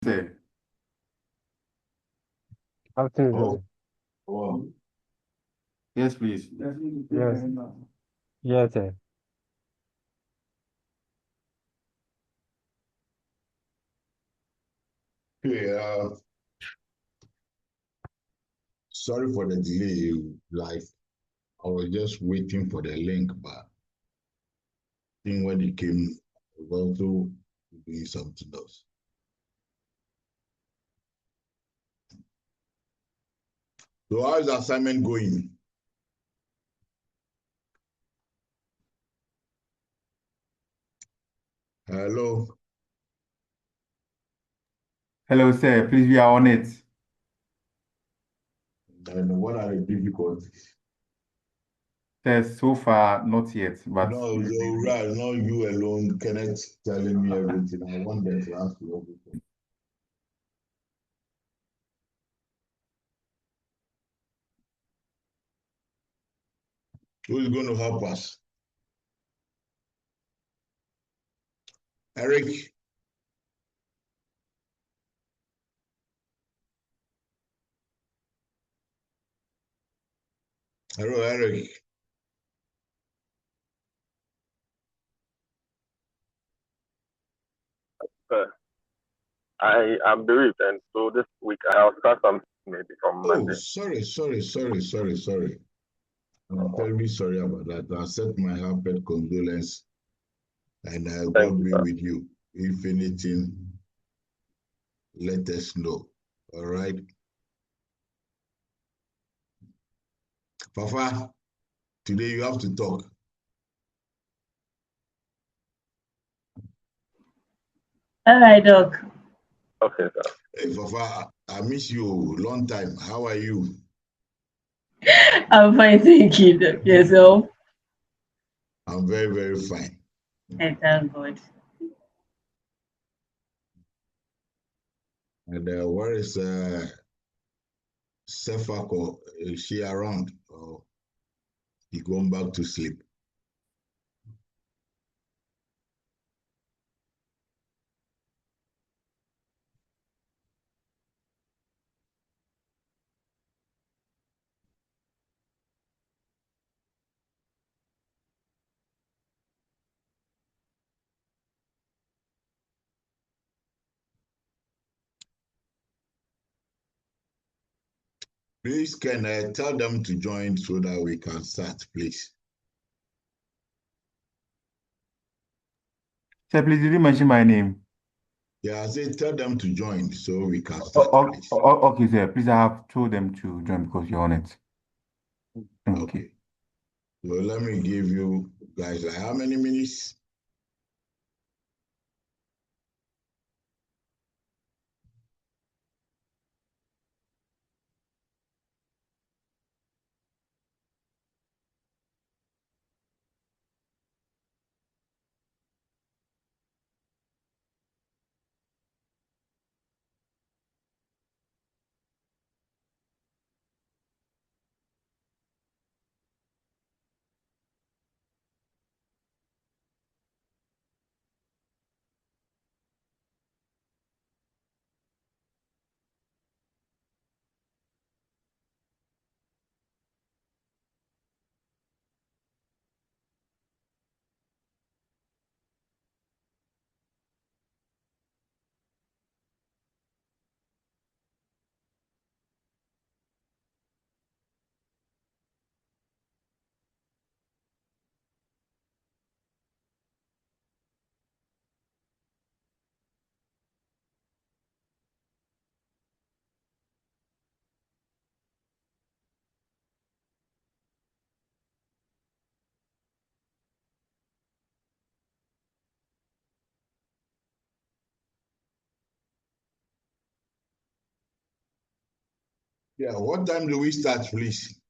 Say, Afternoon. oh, yes, please. Yes, yes, sir. Okay, sorry for the delay. Like, I was just waiting for the link, but I think when it came, I was also doing something else. So, how is the assignment going? Hello. Hello, sir. Please, we are on it. And what are the difficulties? Sir, so far, not yet, but No, right, not you alone. Kenneth telling me everything. I want them to ask you everything. Who is going to help us? Eric. Hello, Eric. I am bereaved, and so this week I'll start something maybe from Oh, Monday. sorry. I'm terribly sorry about that. I accept my heartfelt condolence, and Thank God you, be sir. with you. If anything, let us know. All right. Fafa, today you have to talk. All right, Doc. Okay, sir. Hey, Fafa, I miss you. Long time. How are you? I'm fine, thank you, Doc. Yourself? I'm very, very fine. I thank God. And where is Sefako? Is she around? Or he going back to sleep? Please, can I tell them to join so that we can start, please? sir, please, did you mention my name? Yeah, I said tell them to join so we can start, please. Okay, sir. Please, I have told them to join because you're on it. Thank you. Okay. So let me give you guys like how many minutes? Yeah, what time do we start, please?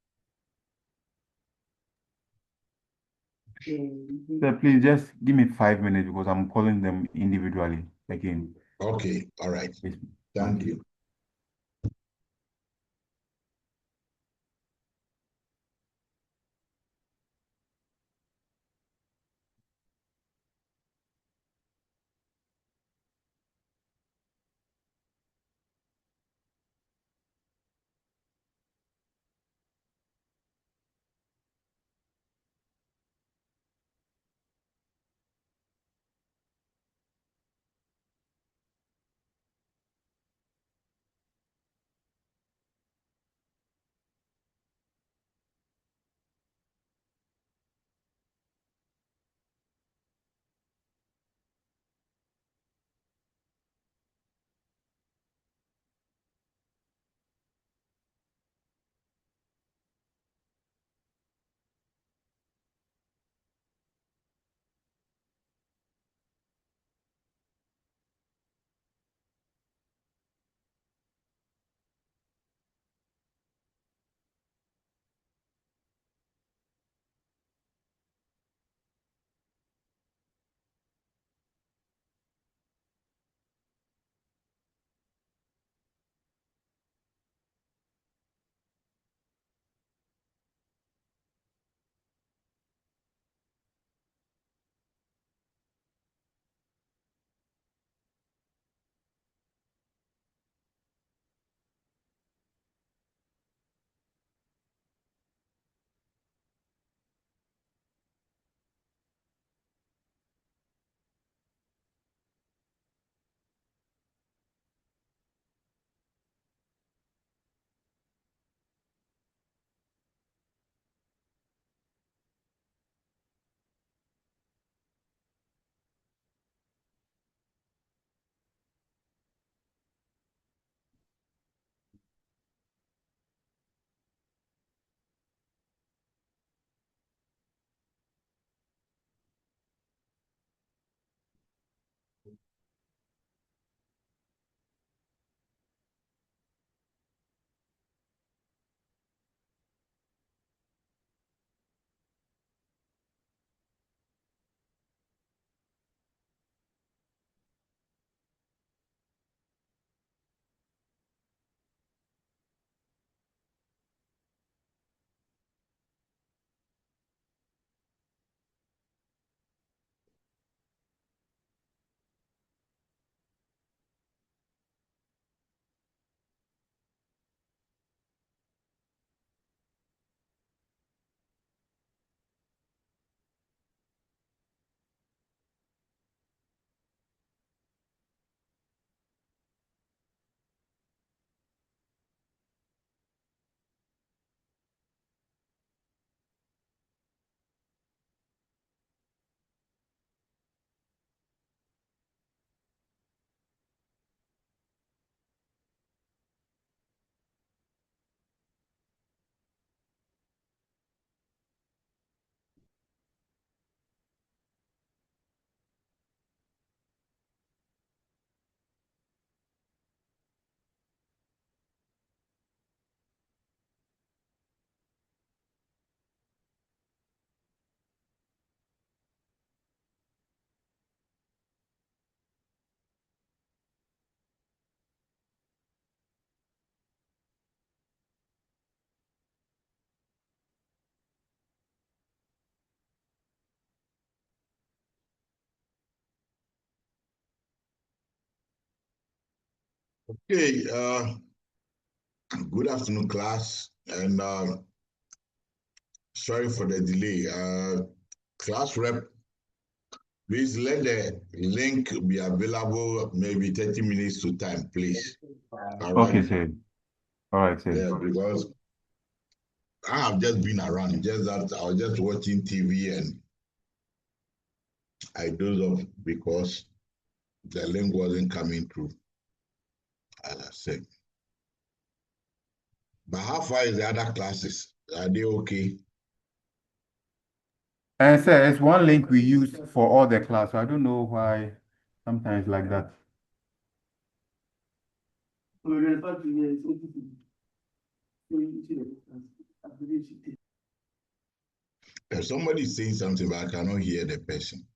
Sir, please just give me 5 minutes because I'm calling them individually again. Okay, all right. Yes, Thank you. Okay, good afternoon, class, and sorry for the delay. Class rep, please let the link be available maybe 30 minutes to time, please. All right. Okay, sir. All right, sir. Yeah, because I have just been around, just that I was just watching TV and I dozed off because the link wasn't coming through, as I said. But how far is the other classes? Are they okay? And sir, it's one link we use for all the class. So I don't know why sometimes like that. Somebody is saying something, but I cannot hear the person.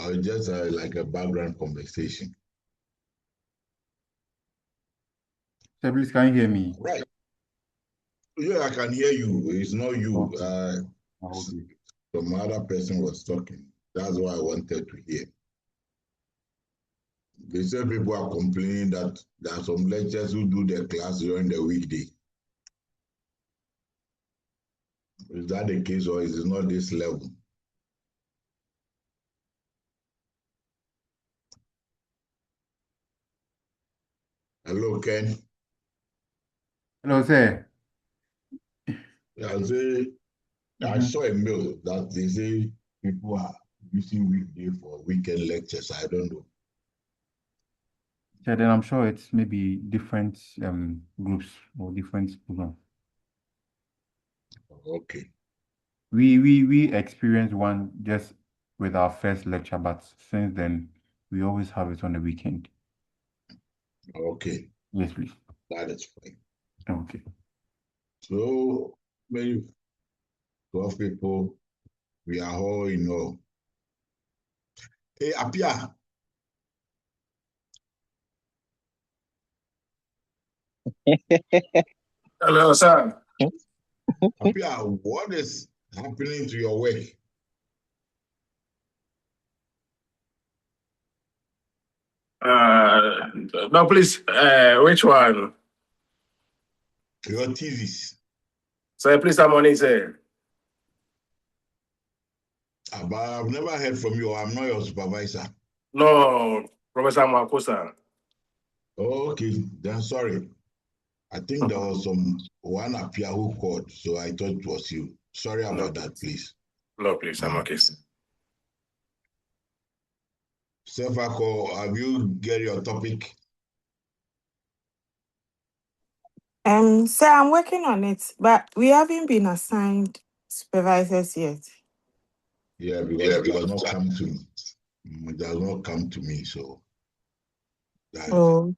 Or just like a background conversation. Sir, please, can you hear me? Right. Yeah, I can hear you. It's not you. Okay. Okay. Some other person was talking. That's what I wanted to hear. They said people are complaining that there are some lecturers who do their class during the weekday. Is that the case or is it not this level? Hello, Ken. Hello, sir. I say I saw a mail that they say people are using weekday for weekend lectures. I don't know. Yeah, then I'm sure it's maybe different groups or different programs. Okay. We experienced one just with our first lecture, but since then we always have it on the weekend. Okay. Yes, please. That is fine. Okay. So maybe 12 people, we are all in all. Hey, Apia. Hello, sir. Apia, what is happening to your work? No, please, which one? Your thesis. Sir, please, I'm on it, sir. But I've never heard from you. I'm not your supervisor. No, Professor Makosa. Okay, then sorry. I think there was one Apia who called, so I thought it was you. Sorry No, about that, please. please. No, please, I'm okay, sir. Sefako, have you get your topic? Sir, I'm working on it, but we haven't been assigned supervisors yet. Yeah, because it has not come to me. It has not come to me, so that Oh,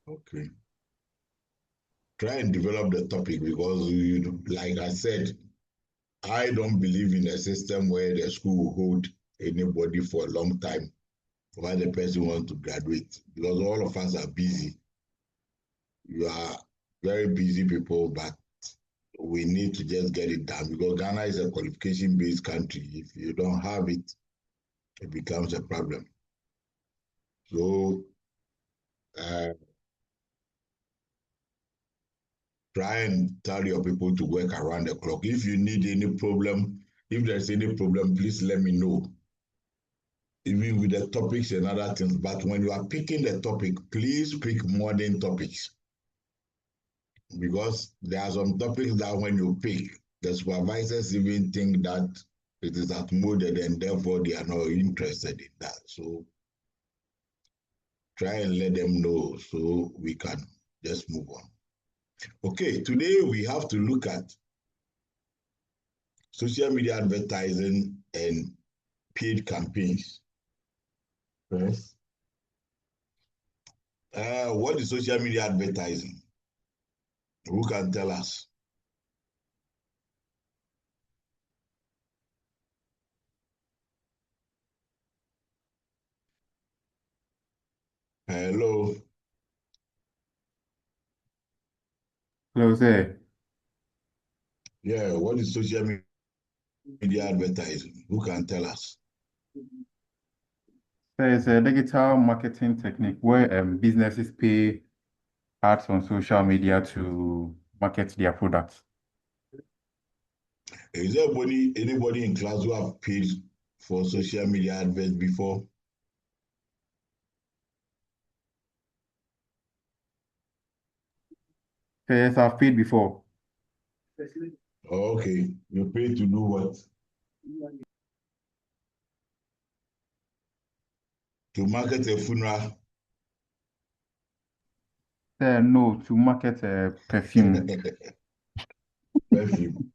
okay. Try and develop the topic because like I said, I don't believe in a system where the school will hold anybody for a long time while the person wants to graduate because all of us are busy. You are very busy people, but we need to just get it done because Ghana is a qualification-based country. If you don't have it, it becomes a problem. So try and tell your people to work around the clock. If you need any problem, if there's any problem, please let me know. Even with the topics and other things. But when you are picking the topic, please pick modern topics. Because there are some topics that when you pick, the supervisors even think that it is outmoded and therefore they are not interested in that. So try and let them know so we can just move on. Okay, today we have to look at social media advertising and paid campaigns. First, what is social media advertising? Who can tell us? Hello. Hello, sir. Yeah, what is social media advertising? Who can tell us? There's a digital marketing technique where businesses pay ads on social media to market their products. Is there anybody in class who have paid for social media adverts before? Yes, I've paid before. Oh, okay, you pay to do what? To market a funeral. No, to market perfume. Perfume.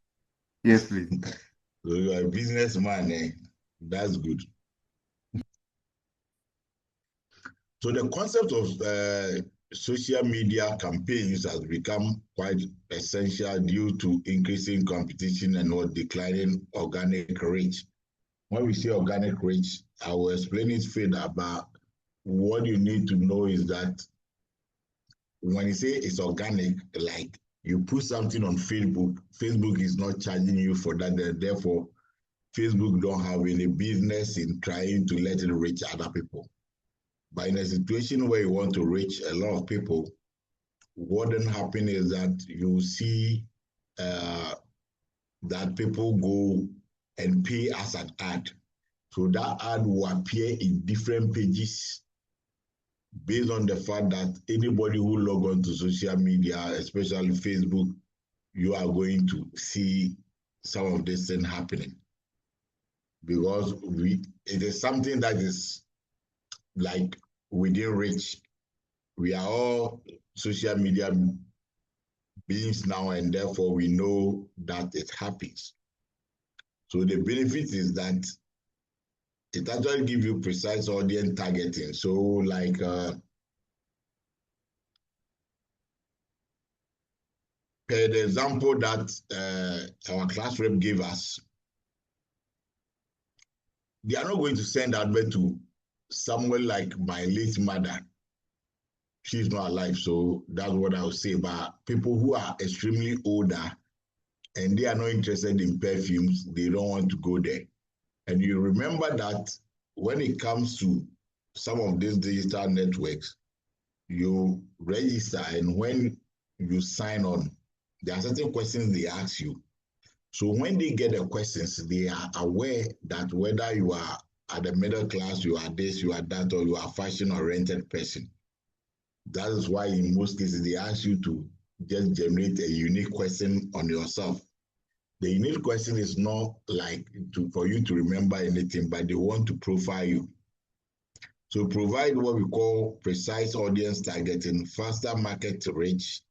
Yes, please. So you are a businessman, eh? That's good. So the concept of social media campaigns has become quite essential due to increasing competition and or declining organic reach. When we say organic reach, I will explain it further, but what you need to know is that when you say it's organic, like you put something on Facebook, Facebook is not charging you for that. Therefore, Facebook don't have any business in trying to let it reach other people. But in a situation where you want to reach a lot of people, what then happen is that you see that people go and pay as an ad. So that ad will appear in different pages based on the fact that anybody who log on to social media, especially Facebook, you are going to see some of this thing happening. Because it is something that is like within reach. We are all social media beings now, and therefore we know that it happens. So the benefit is that it actually gives you precise audience targeting. So like per the example that our class rep gave us, they are not going to send advert to someone like my late mother. She's not alive, so that's what I would say. But people who are extremely older and they are not interested in perfumes, they don't want to go there. And you remember that when it comes to some of these digital networks, you register, and when you sign on, there are certain questions they ask you. So when they get the questions, they are aware that whether you are at the middle class, you are this, you are that, or you are a fashion-oriented person. That is why in most cases, they ask you to just generate a unique question on yourself. The unique question is not like for you to remember anything, but they want to profile you. So provide what we call precise audience targeting, faster market reach,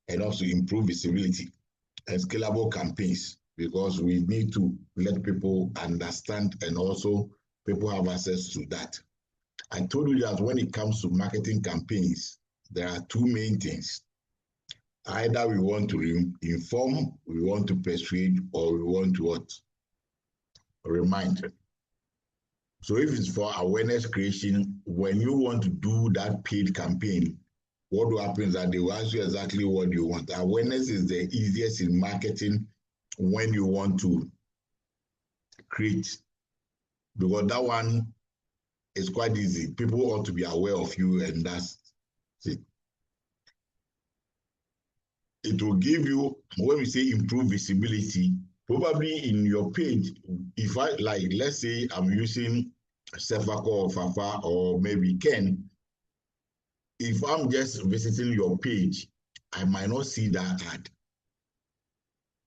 and also improve visibility and scalable campaigns, because we need to let people understand and also people have access to that. I told you that when it comes to marketing campaigns, there are two main things. Either we want to inform, we want to persuade, or we want to what? Remind. So if it's for awareness creation, when you want to do that paid campaign, what will happen is that they will ask you exactly what you want. Awareness is the easiest in marketing when you want to create, because that one is quite easy. People ought to be aware of you, and that's it. It will give you, when we say improve visibility, probably in your page, if I like, let's say I'm using Sefako or Fafa or maybe Ken, if I'm just visiting your page, I might not see that ad.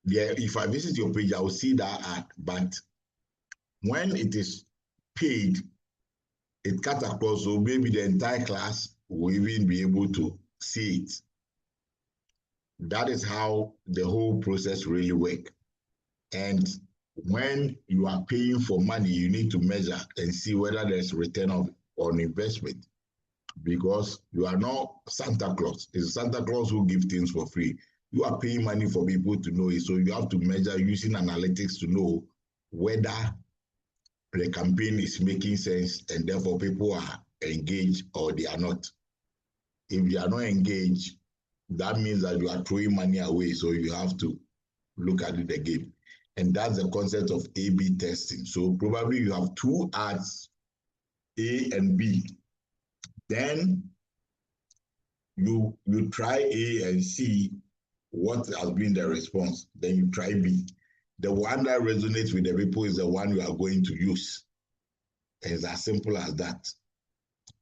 Yeah, if I visit your page, I will see that ad, but when it is paid, it cuts across, so maybe the entire class will even be able to see it. That is how the whole process really works. And when you are paying for money, you need to measure and see whether there's return on investment, because you are not Santa Claus. It's Santa Claus who gives things for free. You are paying money for people to know it, so you have to measure using analytics to know whether the campaign is making sense and therefore people are engaged or they are not. If they are not engaged, that means that you are throwing money away, so you have to look at it again. And that's the concept of A/B testing. So probably you have two ads A and B. Then you try A and see what has been the response. Then you try B. The one that resonates with the people is the one you are going to use. It's as simple as that.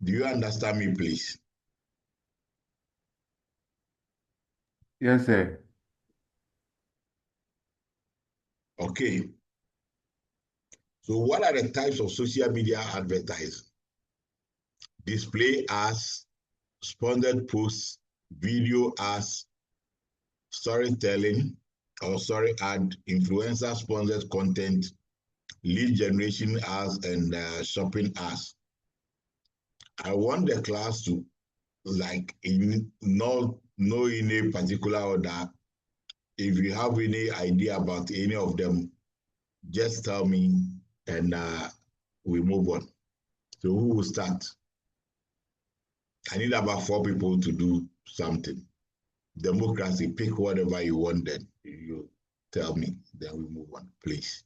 Do you understand me, please? Yes, sir. Okay. So what are the types of social media advertising? Display ads, sponsored posts, video ads, storytelling, ad, influencer sponsored content, lead generation ads, and shopping ads. I want the class to, like, not in a particular order. If you have any idea about any of them, just tell me and we move on. So who will start? I need about 4 people to do something. Democracy, pick whatever you want, then you tell me, then we move on, please.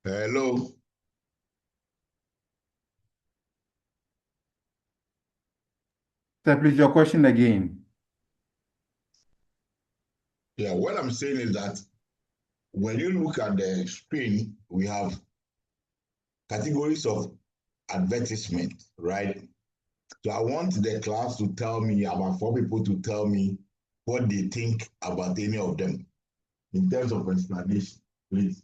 Hello. Sir, please, your question again. Yeah, what I'm saying is that when you look at the screen, we have categories of advertisement, right? So I want the class to tell me, about 4 people to tell me what they think about any of them in terms of explanation, please.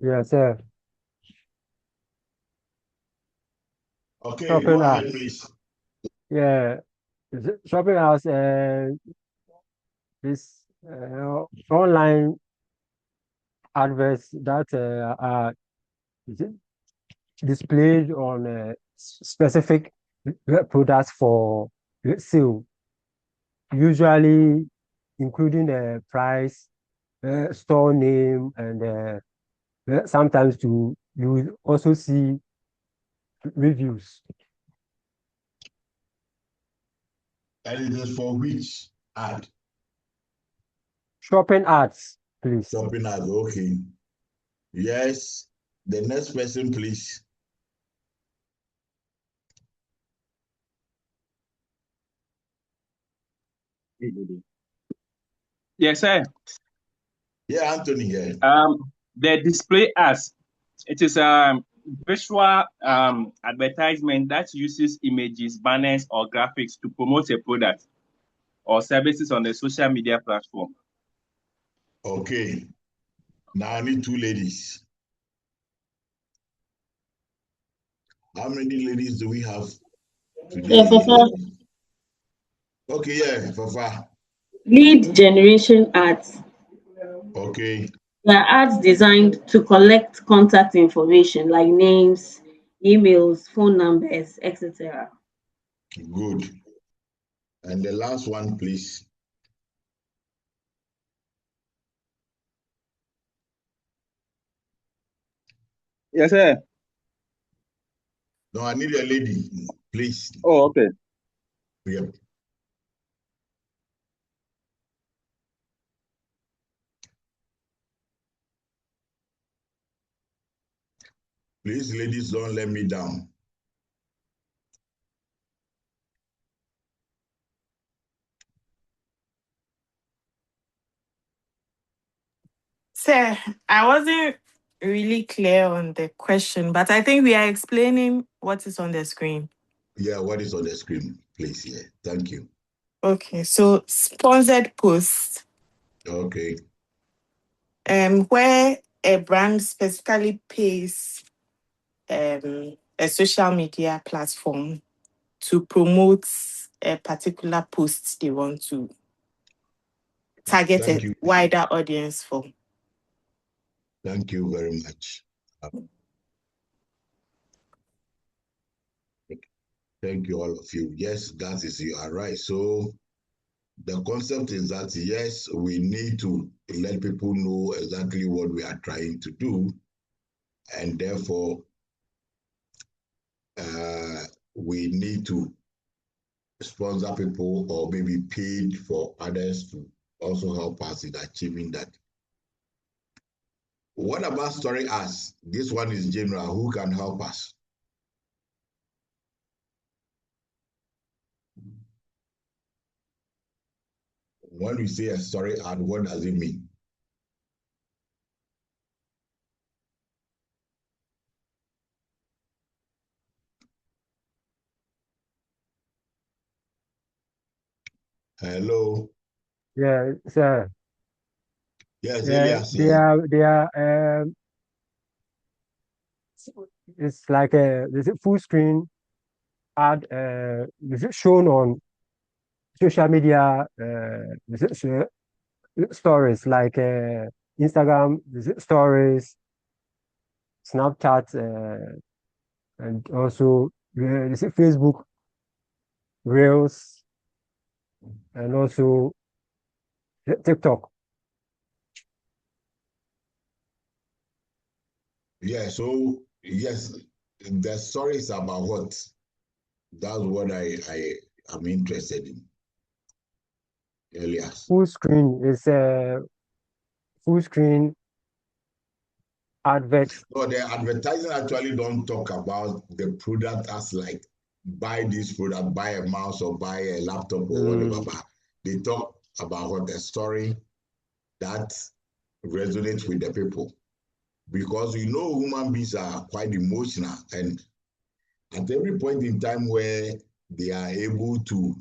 Yes, sir. Okay, go Shopping ahead, ads. please. Yeah. Shopping ads, this online adverts that are displayed on specific products for sale, usually including the price, store name, and sometimes you will also see reviews. And it is for which ad? Shopping ads, please. Shopping ad, okay. Yes. The next person, please. Yes, sir. Yeah, Anthony here. The display ads. It is visual advertisement that uses images, banners, or graphics to promote a product or services on the social media platform. Okay. Now I need 2 ladies. How many ladies do we have today? Yeah, Fafa. Okay, yeah, Fafa. Lead generation ads. Okay, They are ads designed to collect contact information like names, emails, phone numbers, etc. good. And the last one, please. Yes, sir. No, I need a lady, please. Oh, okay. Yeah. Please, ladies, don't let me down. Sir, I wasn't really clear on the question, but I think we are explaining what is on the screen. Yeah, what is on the screen, please? Yeah, thank you. Okay, so sponsored posts, Okay, where a brand specifically pays a social media platform to promote a particular post they want to target thank a you. wider audience for. Thank you very much. Thank you, all of you. Yes, that is, you are right. So the concept is that, yes, we need to let people know exactly what we are trying to do. and therefore we need to sponsor people or maybe paid for others to also help us in achieving that. What about story arts? This one is general. Who can help us? When we say a story art, what does it mean? Hello. Yeah, sir. Yes, Yeah, Elias here. they are it's like a there's a full screen ad is it shown on social media stories like Instagram is it stories, Snapchat, and also is it Facebook Reels, and also TikTok. Yeah, so yes, the story is about what? That's what I am interested in, Elias. Full screen is a full screen advert. So the advertising actually don't talk about the product as like buy this product, buy a mouse or buy a laptop or whatever, Mm, but they talk about what the story that resonates with the people. Because you know human beings are quite emotional, and at every point in time where they are able to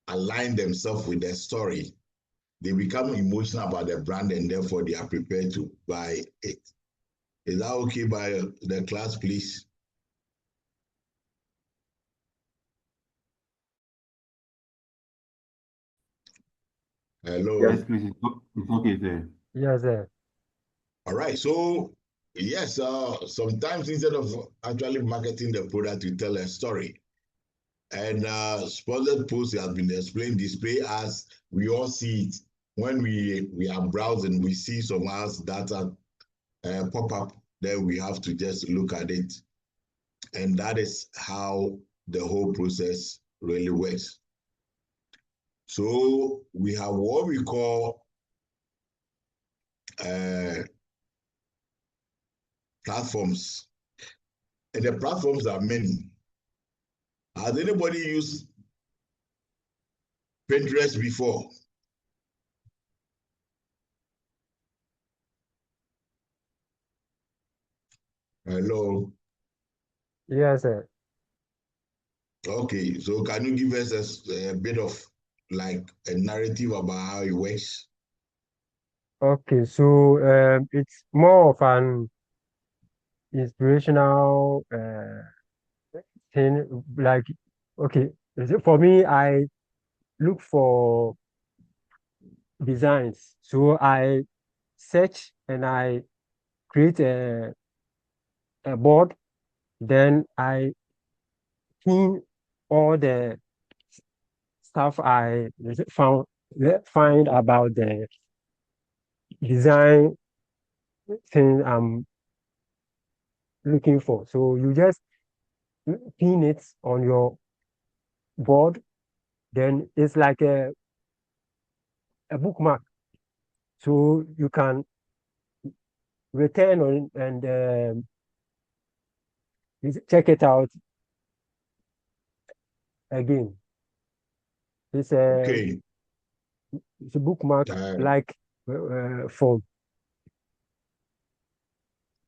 align themselves with their story, they become emotional about the brand and therefore they are prepared to buy it. Is that okay by the class, please? Yes, Hello. please. It's okay, sir. yes, All right. So yes, sometimes instead of actually marketing the product, you tell a story. And sponsored posts has been explained, display as we all see it. When we are browsing, we see some ads that pop up, then we have to just look at it. And that is how the whole process really works. So we have what we call platforms. And the platforms are many. Has anybody used Pinterest before? Hello. yes, Okay, so can you give us a bit of like a narrative about how it works? okay. So it's more of an inspirational thing. Like, okay, for me, I look for designs. So I search and I create a board. Then I pin all the stuff I found find about the design thing I'm looking for. So you just pin it on your board. Then it's like a bookmark. So you can return on and check it out again. It's a Okay. it's a bookmark Uh, like form.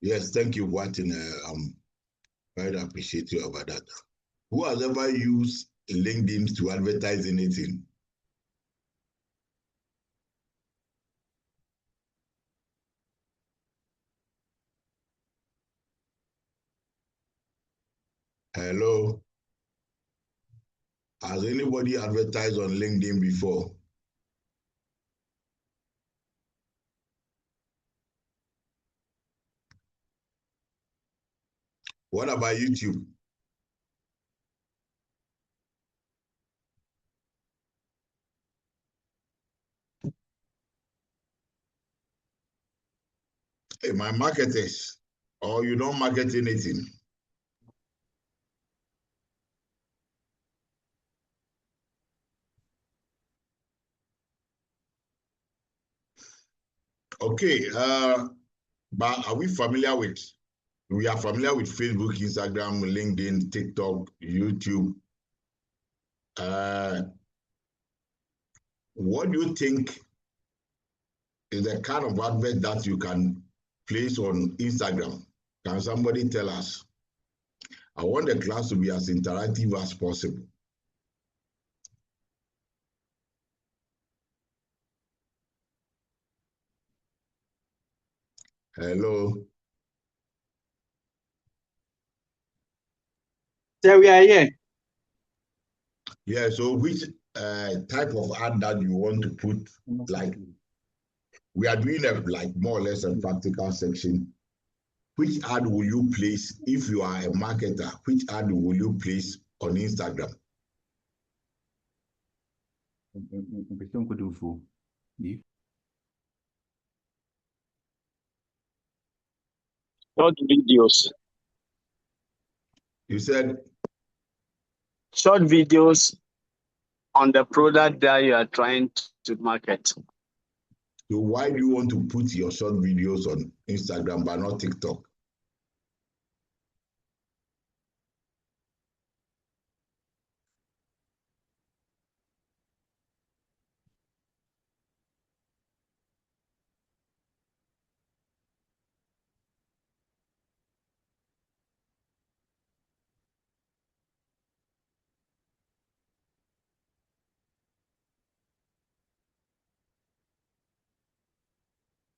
yes, thank you, Martin. I'm very appreciative about that. Who has ever used LinkedIn to advertise anything? Hello. Has anybody advertised on LinkedIn before? What about YouTube? Hey, my marketers, or you don't market anything. Okay, but are we familiar with, we are familiar with Facebook, Instagram, LinkedIn, TikTok, YouTube. What do you think is the kind of advert that you can place on Instagram? Can somebody tell us? I want the class to be as interactive as possible. Hello. So we are here. Yeah, so which type of ad that you want to put, like, we are doing a, like, more or less a practical section. Which ad will you place if you are a marketer? Which ad will you place on Instagram? Short videos. You said, Short videos on the product that you are trying to market. so why do you want to put your short videos on Instagram but not TikTok?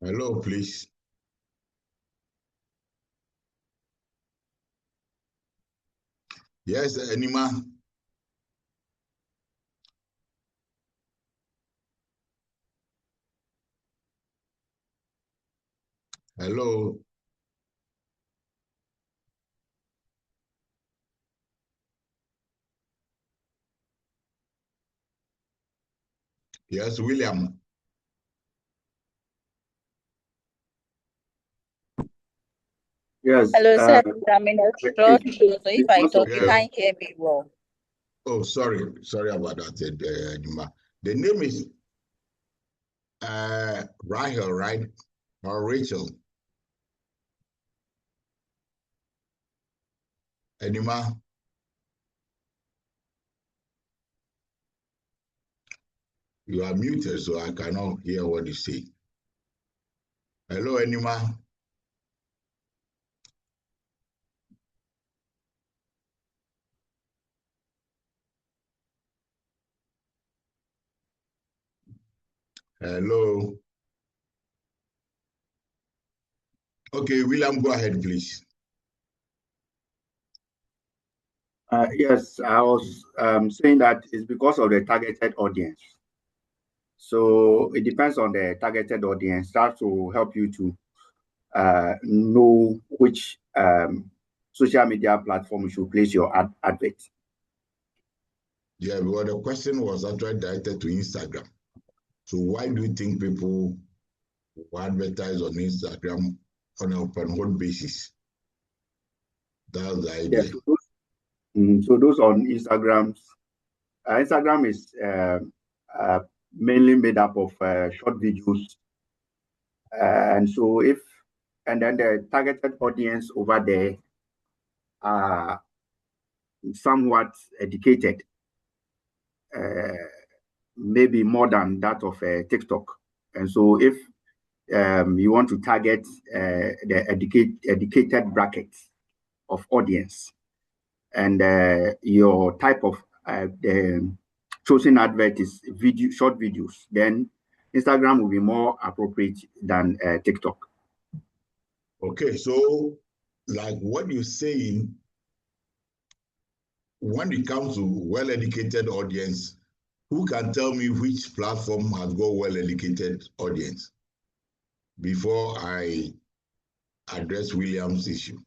Hello, please. Yes, Anima. Hello. Yes, William. Yes. Hello, sir. I'm in a road show, so if I talk, you Yeah. can't hear me well. Oh, sorry about that, Anima. The name is Rahel, right? Or Rachel? Anima? You are muted, so I cannot hear what you say. Hello, Anima. Hello. Okay, William, go ahead, please. Yes, I was saying that it's because of the targeted audience. So it depends on the targeted audience. That will help you to know which social media platform you should place your advert. Yeah, well, the question was actually directed to Instagram. So why do you think people will advertise on Instagram on an open hold basis? That's the idea. Yeah, so those on Instagram is mainly made up of short videos. And then the targeted audience over there are somewhat educated, maybe more than that of TikTok. And so if you want to target the educated bracket of audience, and your type of the chosen advert is short videos, then Instagram will be more appropriate than TikTok. Okay, so like what you're saying, when it comes to well-educated audience, who can tell me which platform has got well-educated audience before I address William's issue?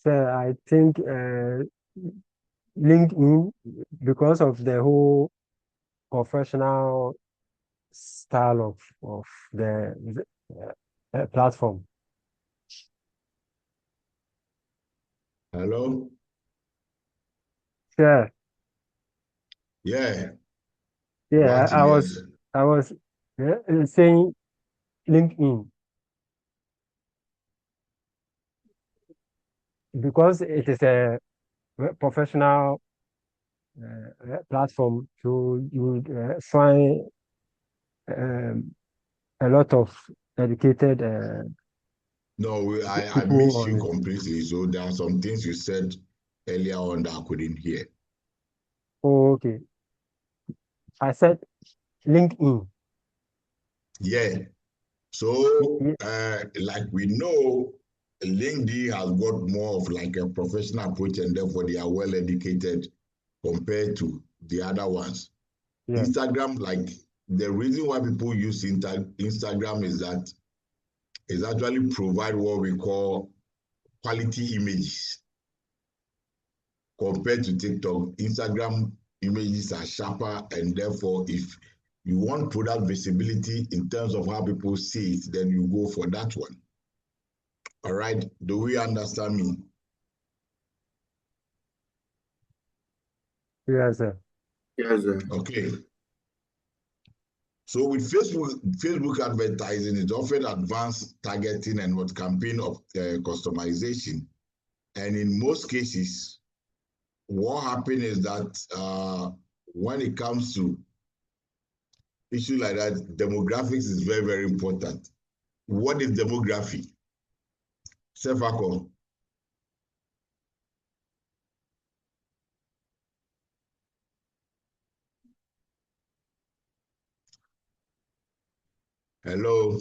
So I think LinkedIn because of the whole professional style of the platform. Hello? Yeah, Yeah, yeah. Martin, yes. I was saying LinkedIn because it is a professional platform, so you would find a lot of educated No, I people missed you on it. completely. So there are some things you said earlier on that I couldn't hear. Oh, okay. I said LinkedIn. Yeah. So, Yeah, like we know, LinkedIn has got more of like a professional approach, and therefore they are well educated compared to the other ones. yeah, Instagram, like the reason why people use Instagram is that it actually provide what we call quality images compared to TikTok. Instagram images are sharper, and therefore, if you want product visibility in terms of how people see it, then you go for that one. All right. Do we understand me? yes, sir. Yes, sir. Okay. So with Facebook advertising, it often advanced targeting and what campaign of customization. And in most cases, what happens is that when it comes to issue like that, demographics is very, very important. What is demography? Sefako. Hello.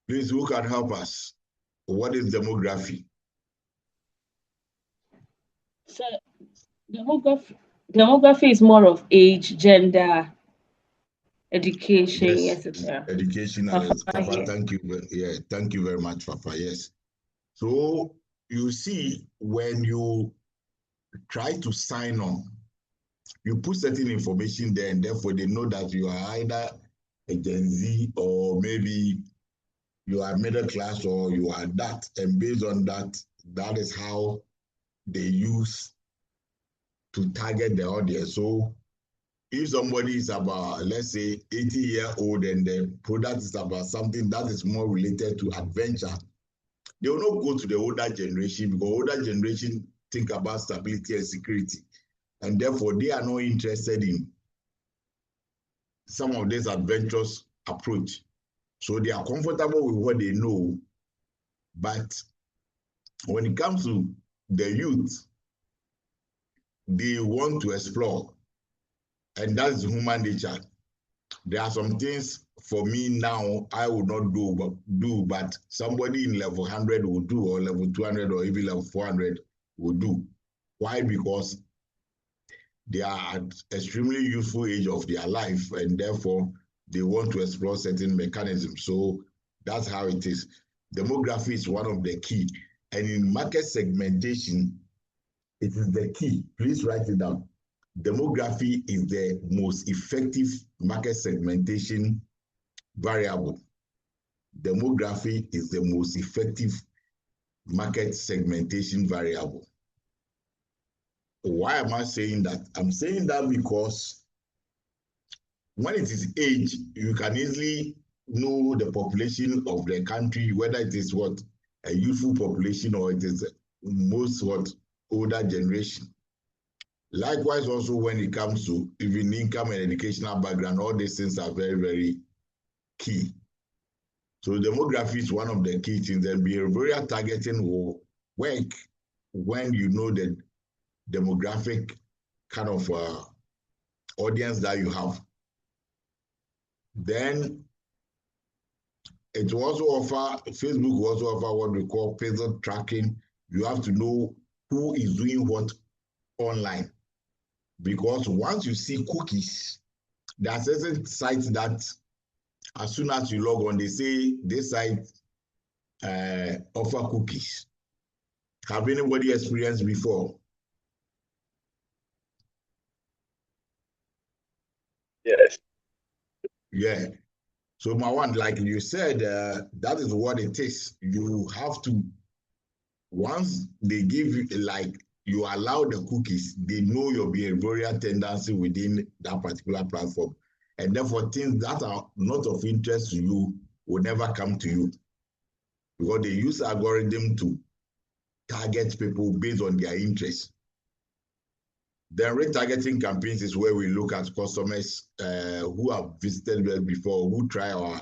Please, who can help us? What is demography? So demography is more of age, gender, education, Yes, etc. educational. Papa, Yeah. thank you. Yeah, thank you very much, Papa. Yes. So you see, when you try to sign on, you put certain information there, and therefore they know that you are either a Gen Z or maybe you are middle class or you are that. And based on that, that is how they use to target the audience. So if somebody is about, let's say, 80-year-old and the product is about something that is more related to adventure, they will not go to the older generation because older generation think about stability and security. And therefore, they are not interested in some of this adventurous approach. So they are comfortable with what they know. But when it comes to the youth, they want to explore. And that's human nature. There are some things for me now I would not do, but somebody in level 100 will do, or level 200, or even level 400 will do. Why? Because they are at extremely useful age of their life, and therefore they want to explore certain mechanisms. So that's how it is. Demography is one of the key. And in market segmentation, it is the key. Please write it down. Demography is the most effective market segmentation variable. Demography is the most effective market segmentation variable. Why am I saying that? I'm saying that because when it is age, you can easily know the population of the country, whether it is what a youthful population or it is most what older generation. Likewise, also when it comes to even income and educational background, all these things are very, very key. So demography is one of the key things, and behavioral targeting will work when you know the demographic kind of audience that you have. Then it will also offer, Facebook will also offer what we call pixel tracking. You have to know who is doing what online. Because once you see cookies, there are certain sites that as soon as you log on, they say this site offer cookies. Have anybody experienced before? Yes. Yeah. So my one, like you said, that is what it is. You have to, once they give you, like you allow the cookies, they know your behavioral tendency within that particular platform. And therefore things that are not of interest to you will never come to you. Because they use algorithm to target people based on their interests. The retargeting campaigns is where we look at customers who have visited us before, who try our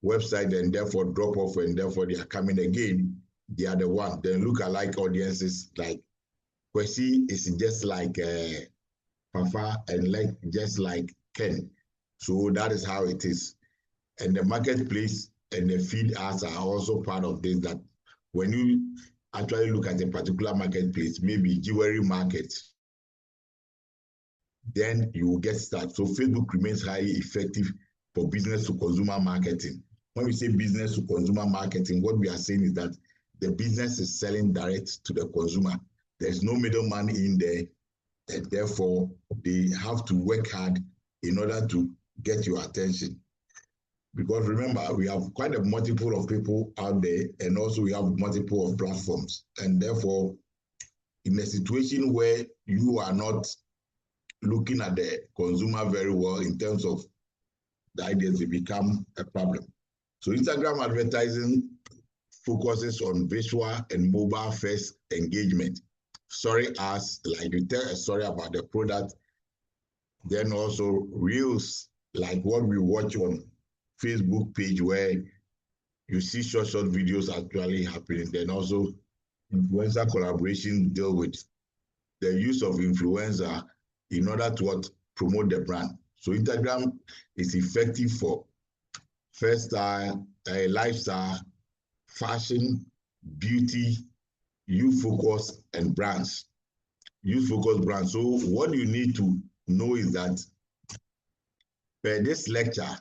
website and therefore drop off, and therefore they are coming again. They are the one. Then look-alike audiences like Kwesi is just like Fafa and like just like Ken. So that is how it is. And the marketplace and the feed ads are also part of this. That when you actually look at a particular marketplace, maybe jewelry market, then you will get started. So Facebook remains highly effective for business to consumer marketing. When we say business to consumer marketing, what we are saying is that the business is selling direct to the consumer. There's no middleman in there, and therefore they have to work hard in order to get your attention. Because remember, we have quite a multiple of people out there, and also we have multiple of platforms. And therefore, in a situation where you are not looking at the consumer very well in terms of the ideas, it become a problem. So Instagram advertising focuses on visual and mobile first engagement. Story as like you tell a story about the product, then also reels like what we watch on Facebook page where you see short videos actually happening. Then also influencer collaboration deal with the use of influencer in order to what, promote the brand. So Instagram is effective for lifestyle, fashion, beauty, youth focus, and brands. Youth focus brands. So what you need to know is that per this lecture,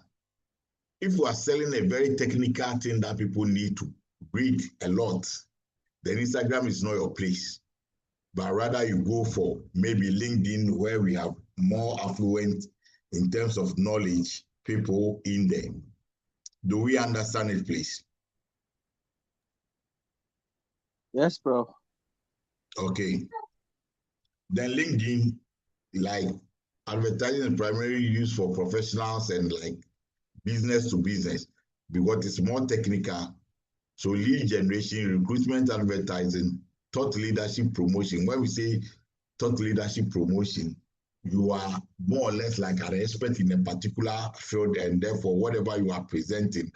if you are selling a very technical thing that people need to read a lot, then Instagram is not your place. But rather you go for maybe LinkedIn, where we have more affluent in terms of knowledge people in there. Do we understand it, please? Yes, bro. Okay. Then LinkedIn, like advertising is primarily used for professionals and like business to business because it's more technical. So lead generation, recruitment advertising, thought leadership promotion. When we say thought leadership promotion, you are more or less like an expert in a particular field, and therefore whatever you are presenting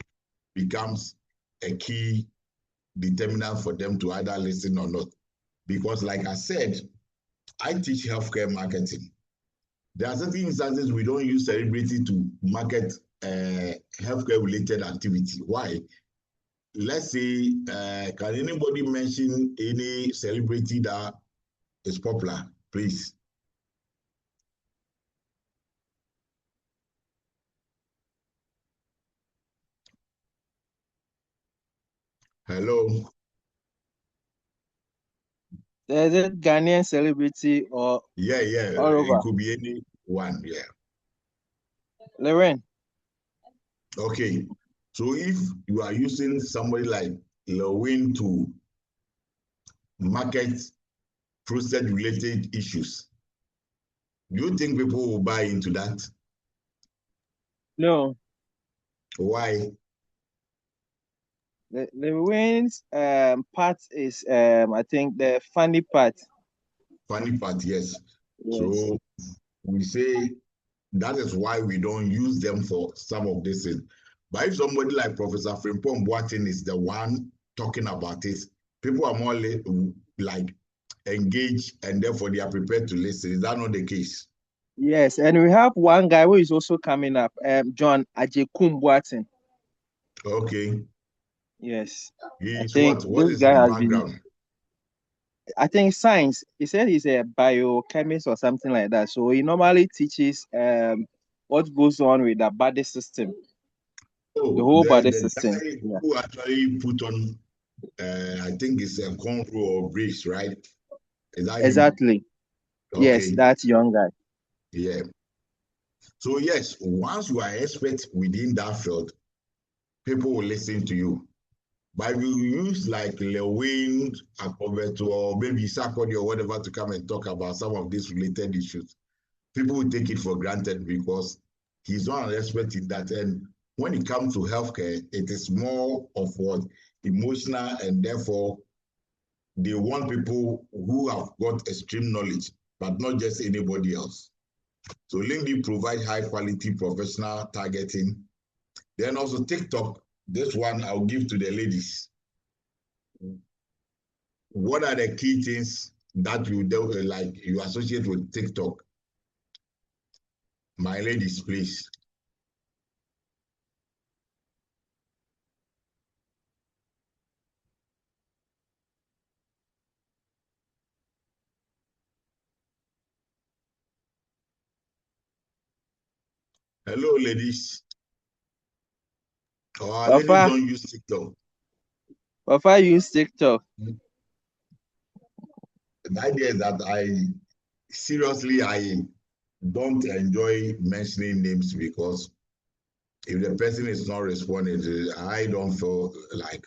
becomes a key determinant for them to either listen or not. Because like I said, I teach healthcare marketing. There are certain instances we don't use celebrity to market healthcare related activity. Why? Let's say, can anybody mention any celebrity that is popular, please? Hello? Is it Ghanaian celebrity or Yeah, all over? it could be any one, yeah. Lorraine. Okay, so if you are using somebody like Lewin to market prostate-related issues, do you think people will buy into that? No. Why? The Lorraine's part is I think the funny part. Funny part, yes. Yes. So we say that is why we don't use them for some of this things. But if somebody like Professor Frimpong Boateng is the one talking about it, people are more like engaged, and therefore they are prepared to listen. Is that not the case? Yes, and we have one guy who is also coming up, John Ajekum Boateng. Okay. Yes. He's I think what this is guy his has background? I think science. He said he's a biochemist or something like that. So he normally teaches what goes on with the body system. Oh, the whole body the system. guy Yeah. who actually put on, I think it's a cornrow or braids, right? Is that him? Exactly. Yes, Okay. that young guy. Yeah. So yes, once you are expert within that field, people will listen to you. But if you use like Lil Wayne, Akobeto, or maybe Sarkodie or whatever to come and talk about some of these related issues, people will take it for granted because he's not an expert in that. And when it comes to healthcare, it is more of what emotional, and therefore they want people who have got extreme knowledge, but not just anybody else. So LinkedIn provides high quality professional targeting. Then also TikTok, this one I'll give to the ladies. What are the key things that you do, like you associate with TikTok? My ladies, please. Hello, ladies. Our ladies Papa, don't use TikTok. Papa use TikTok. The idea is that I don't enjoy mentioning names because if the person is not responding, I don't feel like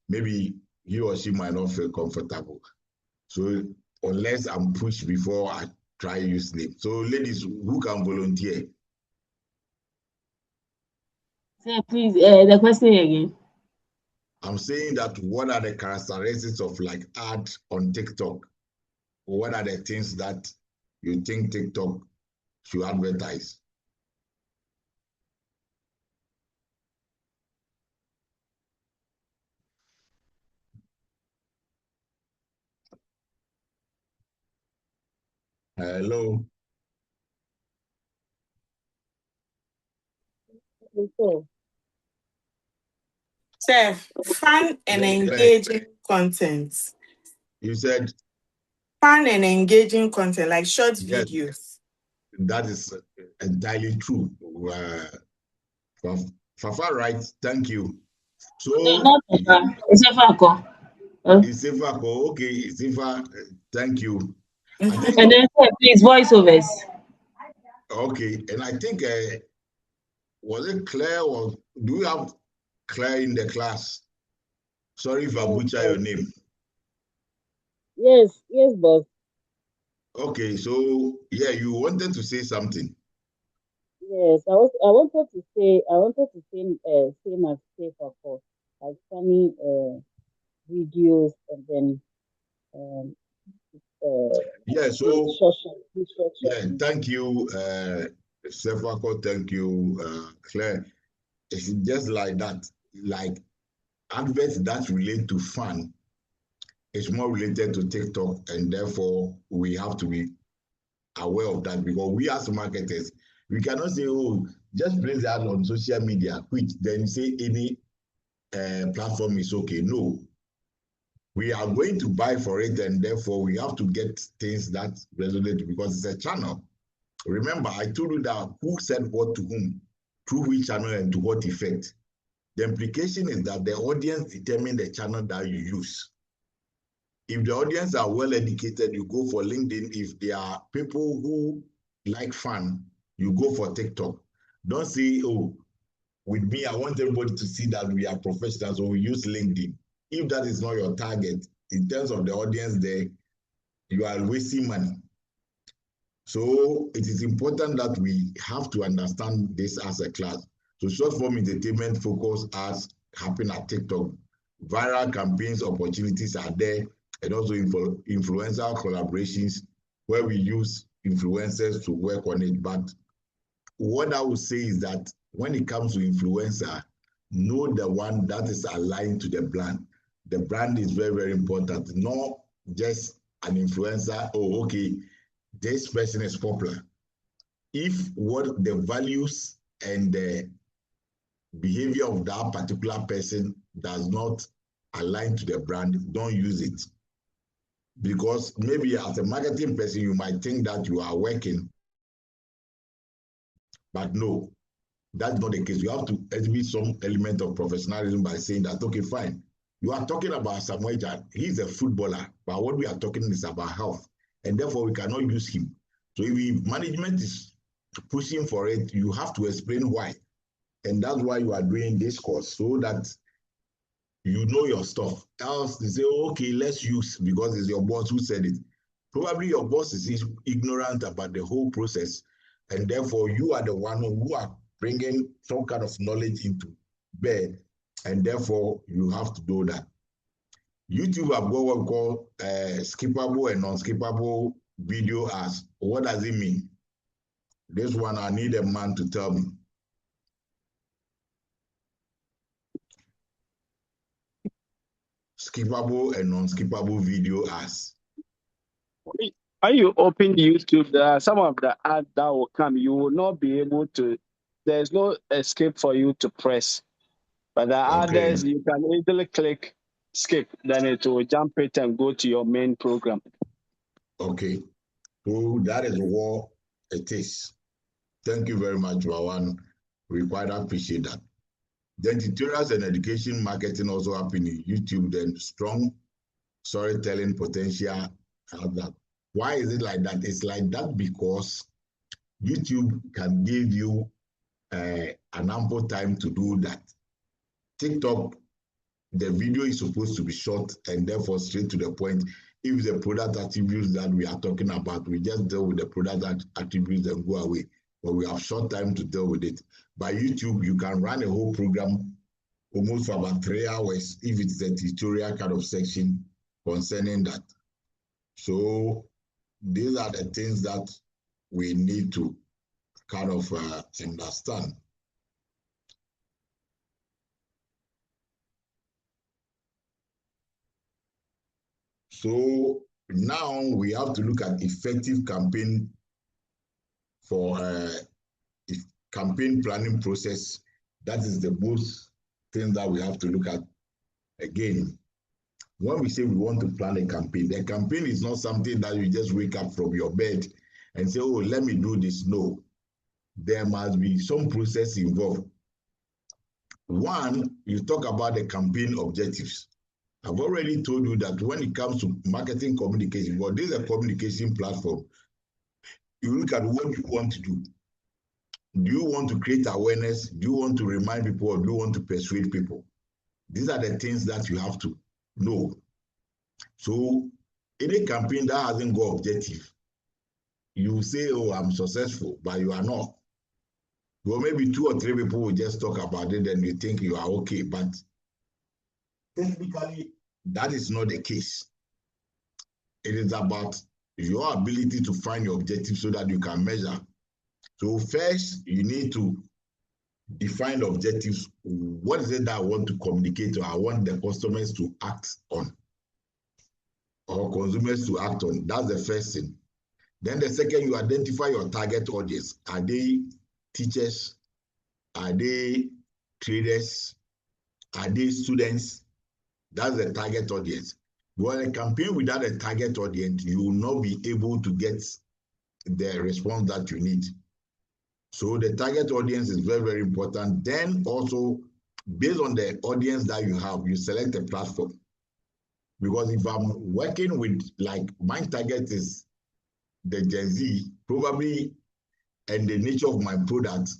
maybe he or she might not feel comfortable. So unless I'm pushed before I try use name. So ladies, who can volunteer? Sir, please, the question again. I'm saying that what are the characteristics of like ad on TikTok? What are the things that you think TikTok should advertise? Hello. Sir, fun and engaging content. You said Fun and engaging content, like short yes. videos. That is entirely true. Fafa, right? Thank you. So No, not Papa. It's a Fako. Isifa, okay, Isifa, thank you. I think And then, sir, please, voiceovers. okay, and I think was it Claire or do you have Claire in the class? Sorry if I butcher your name. Yes, boss. Okay, so yeah, you wanted to say something. Yes, I wanted to say same as say for like funny videos and then Yeah, so yeah, instruction. thank you, Sefako, thank you, Claire. It's just like that, like adverts that relate to fun is more related to TikTok, and therefore we have to be aware of that because we as marketers, we cannot say, oh, just place that on social media, which then say any platform is okay. No, we are going to buy for it, and therefore we have to get things that resonate because it's a channel. Remember, I told you that who said what to whom, through which channel, and to what effect. The implication is that the audience determine the channel that you use. If the audience are well educated, you go for LinkedIn. If they are people who like fun, you go for TikTok. Don't say, oh, with me, I want everybody to see that we are professionals, so we use LinkedIn. If that is not your target, in terms of the audience there, you are wasting money. So it is important that we have to understand this as a class. So short form entertainment focus ads happen at TikTok. Viral campaigns opportunities are there, and also influencer collaborations where we use influencers to work on it. But what I would say is that when it comes to influencer, know the one that is aligned to the brand. The brand is very, very important. Not just an influencer, oh, okay, this person is popular. If what the values and the behavior of that particular person does not align to the brand, don't use it. Because maybe as a marketing person, you might think that you are working, but no, That's not the case. You have to exhibit some element of professionalism by saying that, okay, fine. You are talking about Samuel Jan. He's a footballer, but what we are talking is about health, and therefore we cannot use him. So if management is pushing for it, you have to explain why. And that's why you are doing this course, so that you know your stuff. Else they say, okay, let's use, because it's your boss who said it. Probably your boss is ignorant about the whole process, and therefore you are the one who are bringing some kind of knowledge into bed, and therefore you have to do that. YouTube have got what we call skippable and non-skippable video ads. What does it mean? This one I need a man to tell me. Skippable and non-skippable video ads. When you open YouTube, there are some of the ads that will come. You will not be able to, there's no escape for you to press. But the others, you can easily click skip, then it will jump it and go to your main program. Okay, so that is what it is. Thank you very much, Wawan. We quite appreciate that. Then tutorials and education marketing also happen in YouTube, then strong storytelling potential. That. Why is it like that? It's like that because YouTube can give you an ample time to do that. TikTok, the video is supposed to be short and therefore straight to the point. If the product attributes that we are talking about, we just deal with the product attributes and go away. But we have short time to deal with it. By YouTube, you can run a whole program almost for about 3 hours if it's a tutorial kind of section concerning that. So these are the things that we need to kind of understand. So now we have to look at effective campaign for campaign planning process. That is the most thing that we have to look at. Again, when we say we want to plan a campaign, the campaign is not something that you just wake up from your bed and say, oh, let me do this. No, there must be some process involved. One, you talk about the campaign objectives. I've already told you that when it comes to marketing communication, well, this is a communication platform. You look at what you want to do. Do you want to create awareness? Do you want to remind people, or do you want to persuade people? These are the things that you have to know. So any campaign that hasn't got objective, you say, oh, I'm successful, but you are not. Well, maybe 2 or 3 people will just talk about it and you think you are okay, but technically, that is not the case. It is about your ability to find your objective so that you can measure. So first, you need to define objectives. What is it that I want to communicate, or I want the customers to act on, or consumers to act on? That's the first thing. Then the second, you identify your target audience. Are they teachers? Are they traders? Are they students? That's the target audience. Well, a campaign without a target audience, you will not be able to get the response that you need. So the target audience is very, very important. Then also, based on the audience that you have, you select a platform. Because if I'm working with, like, my target is the Gen Z, probably, and the nature of my product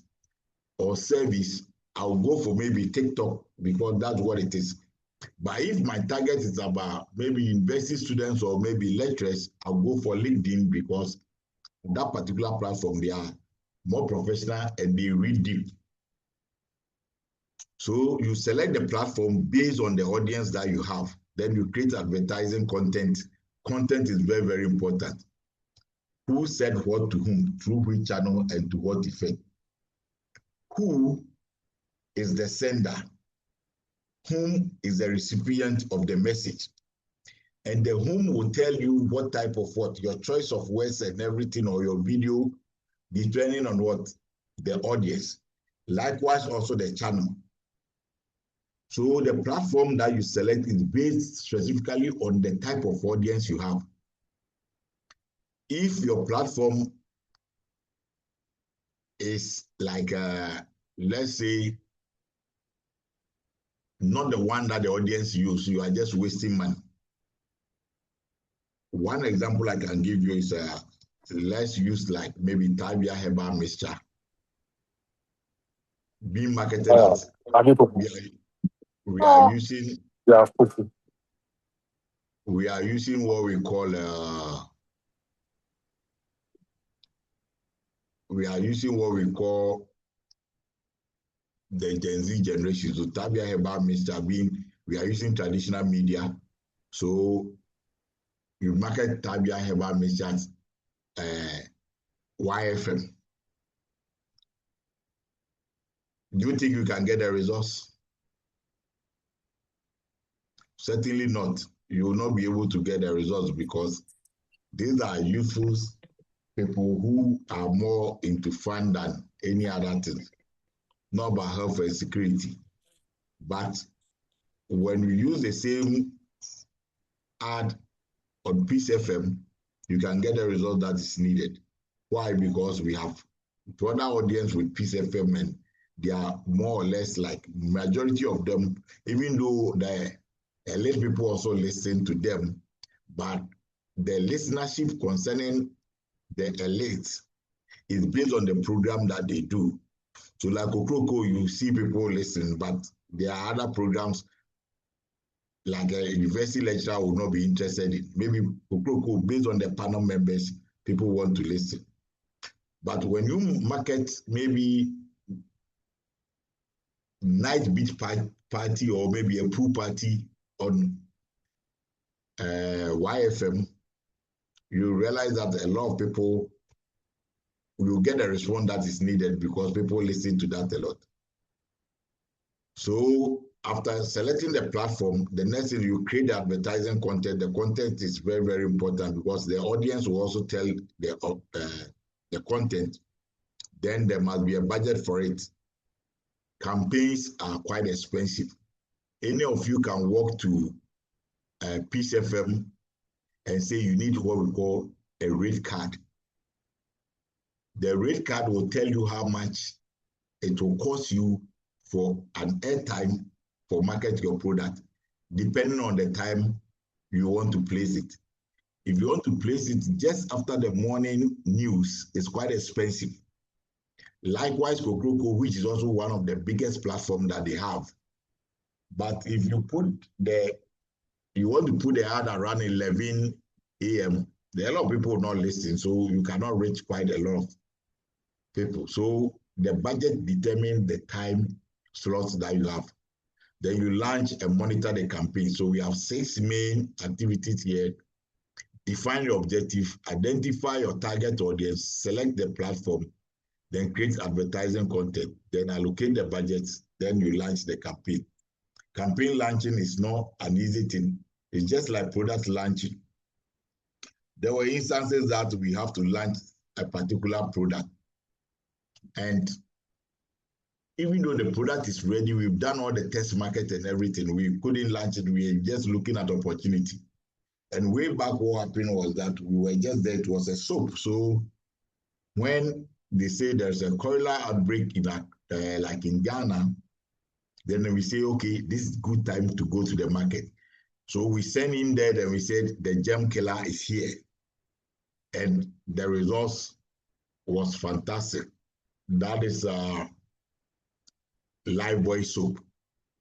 or service, I'll go for maybe TikTok because that's what it is. But if my target is about maybe university students or maybe lecturers, I'll go for LinkedIn because that particular platform, they are more professional and they read deep. So you select the platform based on the audience that you have. Then you create advertising content. Content is very, very important. Who said what to whom, through which channel, and to what effect? Who is the sender? Whom is the recipient of the message? And the whom will tell you what type of what, your choice of words and everything, or your video, depending on what the audience. Likewise, also the channel. So the platform that you select is based specifically on the type of audience you have. If your platform is like let's say, not the one that the audience use, you are just wasting money. One example I can give you is let's use like maybe Tabia Herbal Mixture being marketed as we are using what we call the Gen Z generation. So Tabia Herbal Mixture being we are using traditional media. So you market Tabia Herbal Mixture as YFM. Do you think you can get the results? Certainly not. You will not be able to get the results because these are youthful people who are more into fun than any other thing, not about health and security. But when you use the same ad on Peace FM, you can get the result that is needed. Why? Because we have broader audience with Peace FM, and they are more or less like majority of them, even though the elite people also listen to them, but the listenership concerning the elite is based on the program that they do. So like Okroko, you see people listen, but there are other programs like a university lecturer will not be interested in. Maybe Okroko, based on the panel members, people want to listen. But when you market maybe night beach party or maybe a pool party on YFM, you realize that a lot of people will get a response that is needed because people listen to that a lot. So after selecting the platform, the next thing you create the advertising content. The content is very, very important because the audience will also tell the content. Then there must be a budget for it. Campaigns are quite expensive. Any of you can walk to Peace FM and say you need what we call a rate card. The rate card will tell you how much it will cost you for an airtime for market your product, depending on the time you want to place it. If you want to place it just after the morning news, it's quite expensive. Likewise, Kokroko, which is also one of the biggest platforms that they have. But if you want to put the ad around 11 a.m., there are a lot of people will not listen, so you cannot reach quite a lot of people. So the budget determines the time slots that you have. Then you launch and monitor the campaign. So we have 6 main activities here. Define your objective, identify your target audience, select the platform, then create advertising content, then allocate the budgets, then you launch the campaign. Campaign launching is not an easy thing. It's just like product launching. There were instances that we have to launch a particular product. And even though the product is ready, we've done all the test market and everything, we couldn't launch it. We were just looking at opportunity. And way back, what happened was that we were just there. It was a soap. So when they say there's a cholera outbreak in like in Ghana, then we say, okay, this is good time to go to the market. So we sent in there and we said the germ killer is here. And the results was fantastic. That is Lifebuoy soap.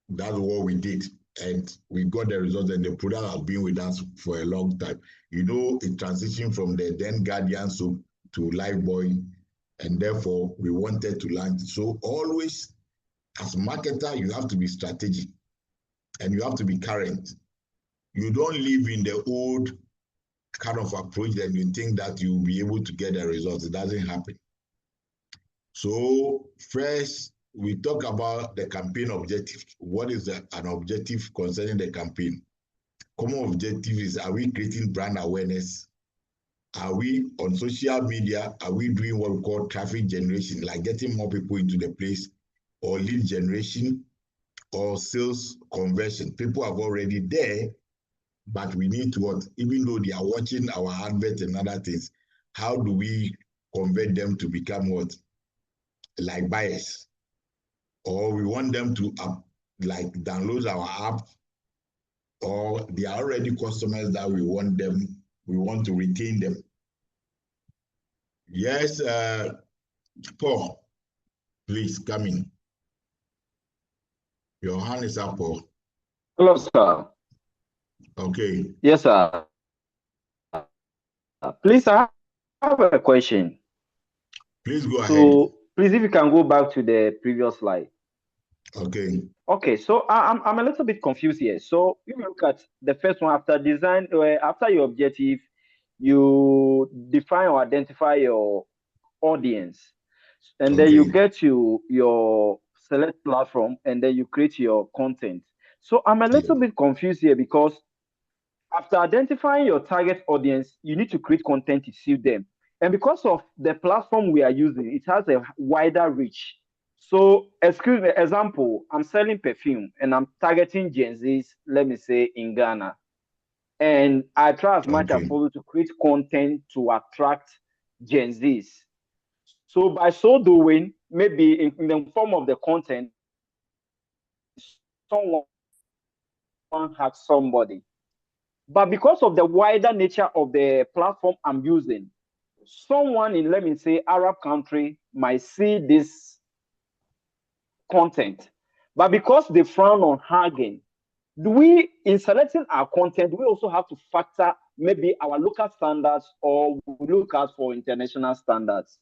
That's what we did. And we got the results, and the product has been with us for a long time. You know, it transitioned from the then Guardian soap to Lifebuoy, and therefore we wanted to launch. So always, as marketer, you have to be strategic and you have to be current. You don't live in the old kind of approach and you think that you'll be able to get the results. It doesn't happen. So first, we talk about the campaign objective. What is an objective concerning the campaign? Common objective is, are we creating brand awareness? Are we on social media? Are we doing what we call traffic generation, like getting more people into the place, or lead generation, or sales conversion? People are already there, but we need to what? Even though they are watching our advert and other things, how do we convert them to become what? Like buyers? or we want them to like download our app, or they are already customers that we want to retain them. Yes, Paul, please come in. Your hand is up, Paul. Hello, sir. Okay. Yes, sir. Please, I have a question. Please go ahead. So, please, if you can go back to the previous slide. Okay. Okay, so I'm a little bit confused here. So, if you look at the first one, after design, after your objective, you define or identify your audience, and then you get to your select platform, and then you create your content. So, I'm a little bit confused here because after identifying your target audience, you need to create content to suit them. And because of the platform we are using, it has a wider reach. So, excuse me, example, I'm selling perfume and I'm targeting Gen Zs, let me say, in Ghana. And I try as much as possible to create content to attract Gen Zs. So, by so doing, maybe in the form of the content, someone hacks somebody. But because of the wider nature of the platform I'm using, someone in, let me say, Arab country might see this content. But because they frown on hacking, in selecting our content, we also have to factor maybe our local standards, or we look out for international standards?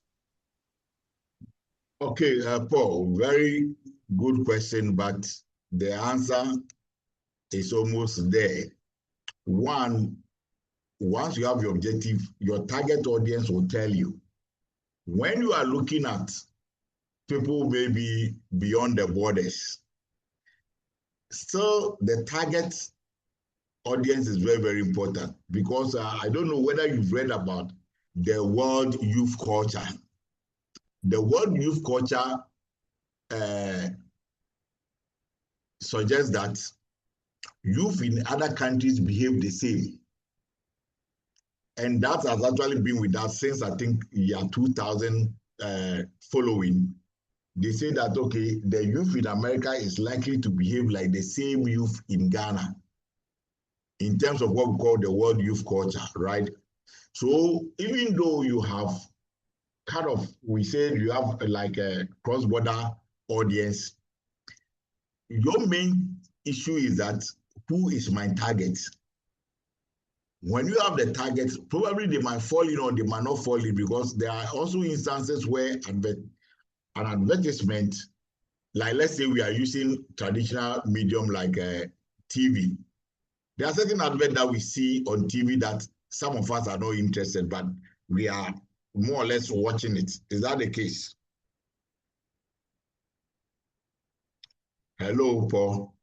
Okay, Paul, very good question, but the answer is almost there. One, once you have your objective, your target audience will tell you. When you are looking at people maybe beyond the borders, still the target audience is very, very important, because I don't know whether you've read about the world youth culture. The world youth culture suggests that youth in other countries behave the same. And that has actually been with us since, I think, year 2000 following. They say that, okay, the youth in America is likely to behave like the same youth in Ghana in terms of what we call the world youth culture, right? So even though you have kind of, we said you have like a cross-border audience, your main issue is that who is my target? When you have the targets, probably they might fall in or they might not fall in, because there are also instances where an advertisement, like let's say we are using traditional medium like TV. There are certain adverts that we see on TV that some of us are not interested, but we are more or less watching it. Is that the case? Hello, Paul.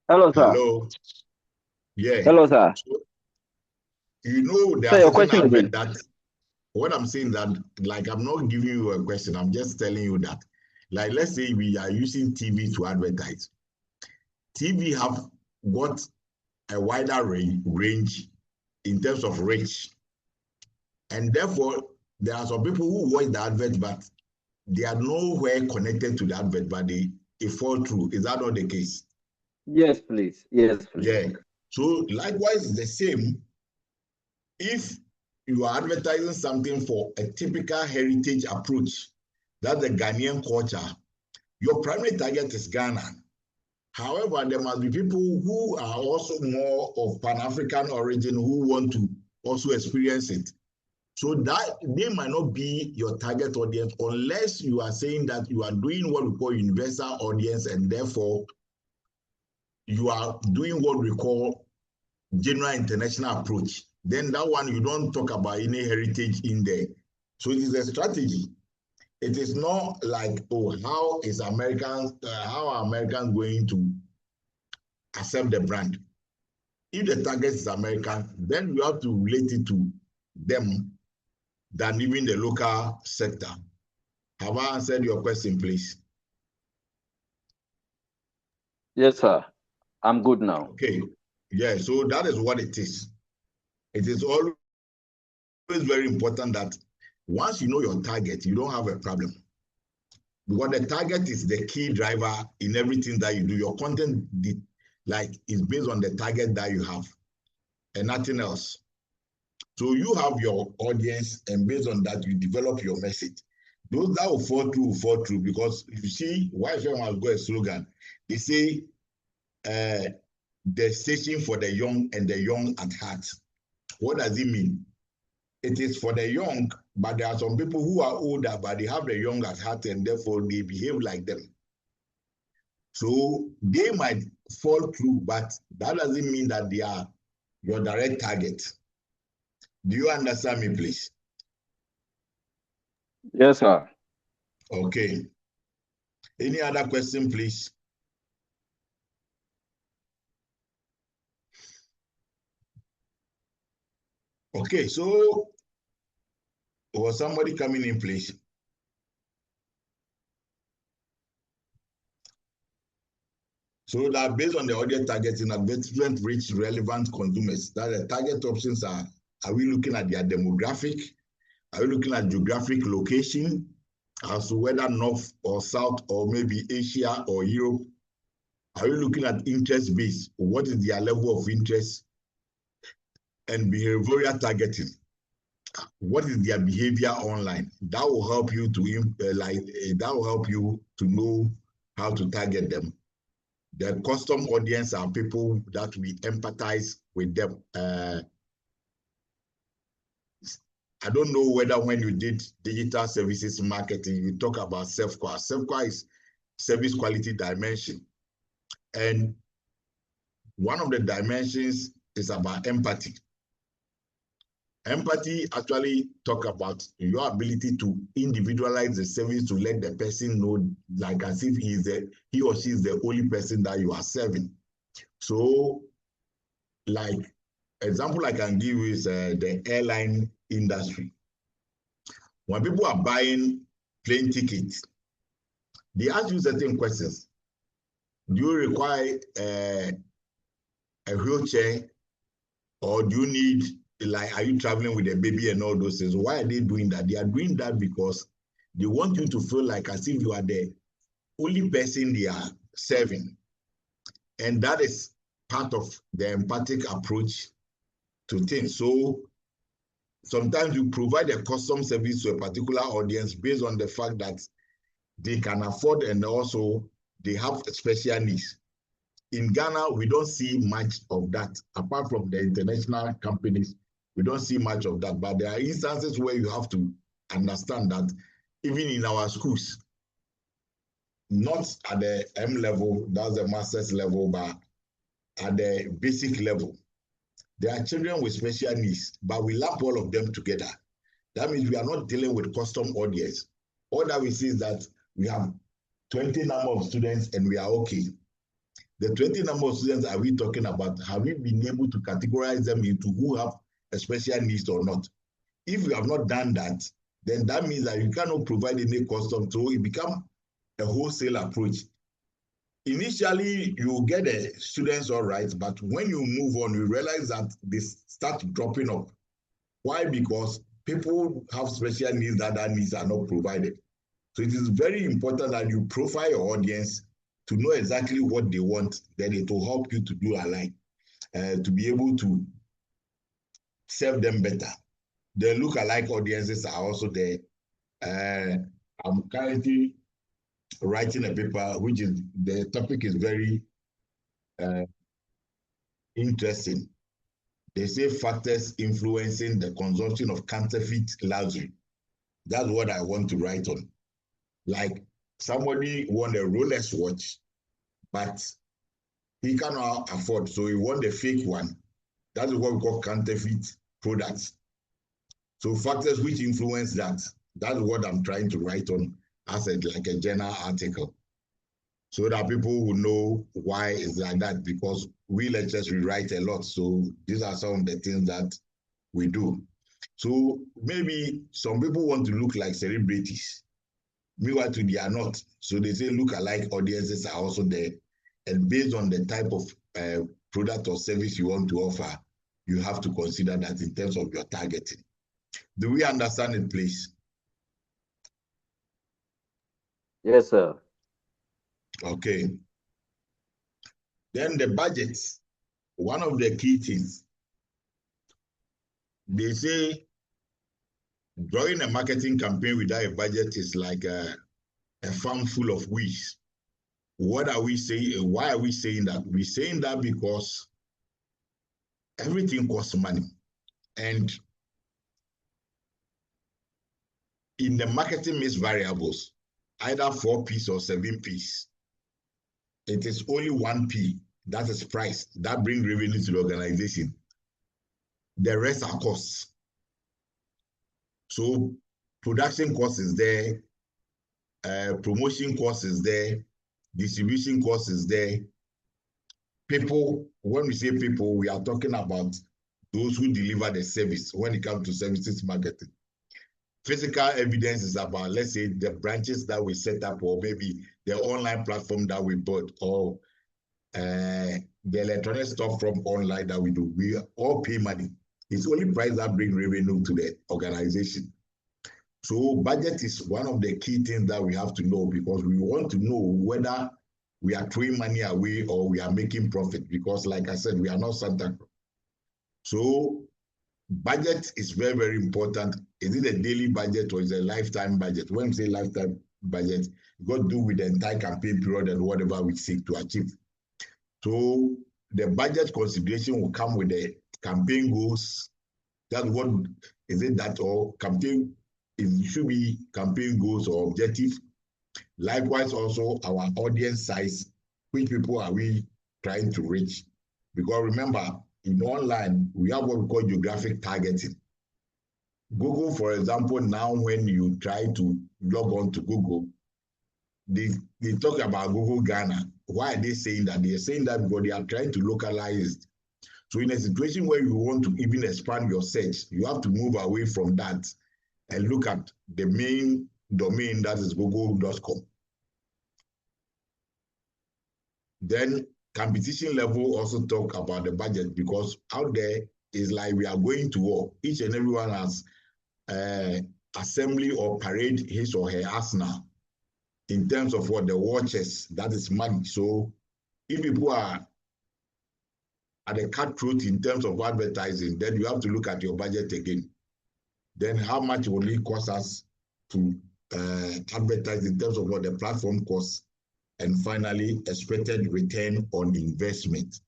Hello, sir. Hello. Yeah. Hello, sir. So, you know, there Sir, are your certain question adverts again. that, what I'm saying that, like, I'm not giving you a question, I'm just telling you that, like, let's say we are using TV to advertise. TV have got a wider range in terms of reach. And therefore, there are some people who watch the advert, but they are nowhere connected to the advert, but they fall through. Is that not the case? Yes, please. Yes, please. Yeah. So likewise, it's the same. If you are advertising something for a typical heritage approach, that's the Ghanaian culture, your primary target is Ghana. However, there must be people who are also more of Pan-African origin who want to also experience it. So that they might not be your target audience unless you are saying that you are doing what we call universal audience, and therefore you are doing what we call general international approach. Then that one, you don't talk about any heritage in there. So it is a strategy. It is not like, oh, how are Americans going to accept the brand? If the target is American, then you have to relate it to them than even the local sector. Have I answered your question, please? Yes, sir. I'm good now. Okay. Yeah, so that is what it is. It is always very important that Once you know your target, you don't have a problem. Because the target is the key driver in everything that you do. Your content is based on the target that you have and nothing else. So you have your audience, and based on that, you develop your message. Those that will fall through, because you see, Wk4 has got a slogan. They say, the station for the young and the young at heart. What does it mean? It is for the young, but there are some people who are older, but they have the young at heart, and therefore they behave like them. So they might fall through, but that doesn't mean that they are your direct target. Do you understand me, please? Yes, sir. Okay. Any other question, please? Okay, so was somebody coming in, please? So that based on the audience targeting, advertisement reach relevant consumers. That the target options are we looking at their demographic? Are we looking at geographic location as to whether north or south or maybe Asia or Europe? Are we looking at interest base? What is their level of interest? And behavioral targeting. What is their behavior online? That will help you to know how to target them. The custom audience are people that we empathize with them. I don't know whether when you did digital services marketing, you talk about Wk4. Wk4 is service quality dimension. And one of the dimensions is about empathy. Empathy actually talk about your ability to individualize the service to let the person know, like as if he or she is the only person that you are serving. So, like example I can give is the airline industry. When people are buying plane tickets, they ask you certain questions. Do you require a wheelchair, or do you need, like, are you traveling with a baby and all those things? Why are they doing that? They are doing that because they want you to feel like as if you are the only person they are serving. And that is part of the empathic approach to things. So sometimes you provide a custom service to a particular audience based on the fact that they can afford and also they have special needs. In Ghana, we don't see much of that. Apart from the international companies, we don't see much of that. But there are instances where you have to understand that even in our schools, not at the M level, that's the master's level, but at the basic level, there are children with special needs, but we lump all of them together. That means we are not dealing with custom audience. All that we see is that we have 20 number of students and we are okay. The 20 number of students are we talking about? Have we been able to categorize them into who have a special needs or not? If you have not done that, then that means that you cannot provide any custom, so it becomes a wholesale approach. Initially, you get the students all right, but when you move on, you realize that they start dropping off. Why? Because people have special needs that their needs are not provided. So it is very important that you profile your audience to know exactly what they want, then it will help you to do alike, to be able to serve them better. The look-alike audiences are also there. I'm currently writing a paper, which is, the topic is very interesting. They say factors influencing the consumption of counterfeit luxury. That's what I want to write on. Like somebody won a Rolex watch, but he cannot afford, so he won the fake one. That is what we call counterfeit products. So factors which influence that, that's what I'm trying to write on as like a journal article, so that people will know why it's like that, because we lecturers, we write a lot. So these are some of the things that we do. So maybe some people want to look like celebrities. Meanwhile, they are not. So they say look-alike audiences are also there. And based on the type of product or service you want to offer, you have to consider that in terms of your targeting. Do we understand it, please? Yes, sir. Okay. Then the budget, one of the key things, they say drawing a marketing campaign without a budget is like a farm full of weeds. What are we saying? Why are we saying that? We're saying that because everything costs money. And in the marketing mix variables, either 4Ps or 7Ps, it is only 1P, that is price, that brings revenue to the organization. The rest are costs. So production cost is there, promotion cost is there, distribution cost is there. People, when we say people, we are talking about those who deliver the service when it comes to services marketing. Physical evidence is about, let's say, the branches that we set up, or maybe the online platform that we bought, or the electronic stuff from online that we do. We all pay money. It's only price that bring revenue to the organization. So budget is one of the key things that we have to know, because we want to know whether we are throwing money away or we are making profit, because like I said, we are not Santa Claus. So budget is very, very important. Is it a daily budget or is it a lifetime budget? When we say lifetime budget, it got to do with the entire campaign period and whatever we seek to achieve. So the budget consideration will come with the campaign goals. That's what is it, that or campaign, it should be campaign goals or objective. Likewise, also our audience size, which people are we trying to reach? Because remember, in online, we have what we call geographic targeting. Google, for example, now when you try to log on to Google, they talk about Google Ghana. Why are they saying that? They are saying that because they are trying to localize it. So in a situation where you want to even expand your search, you have to move away from that and look at the main domain, that is google.com. Then competition level also talk about the budget, because out there is like we are going to war. Each and everyone has assembly or parade his or her arsenal in terms of what the watches, that is money. So if people are at a cutthroat in terms of advertising, then you have to look at your budget again. Then how much will it cost us to advertise in terms of what the platform costs? And finally, expected return on investment.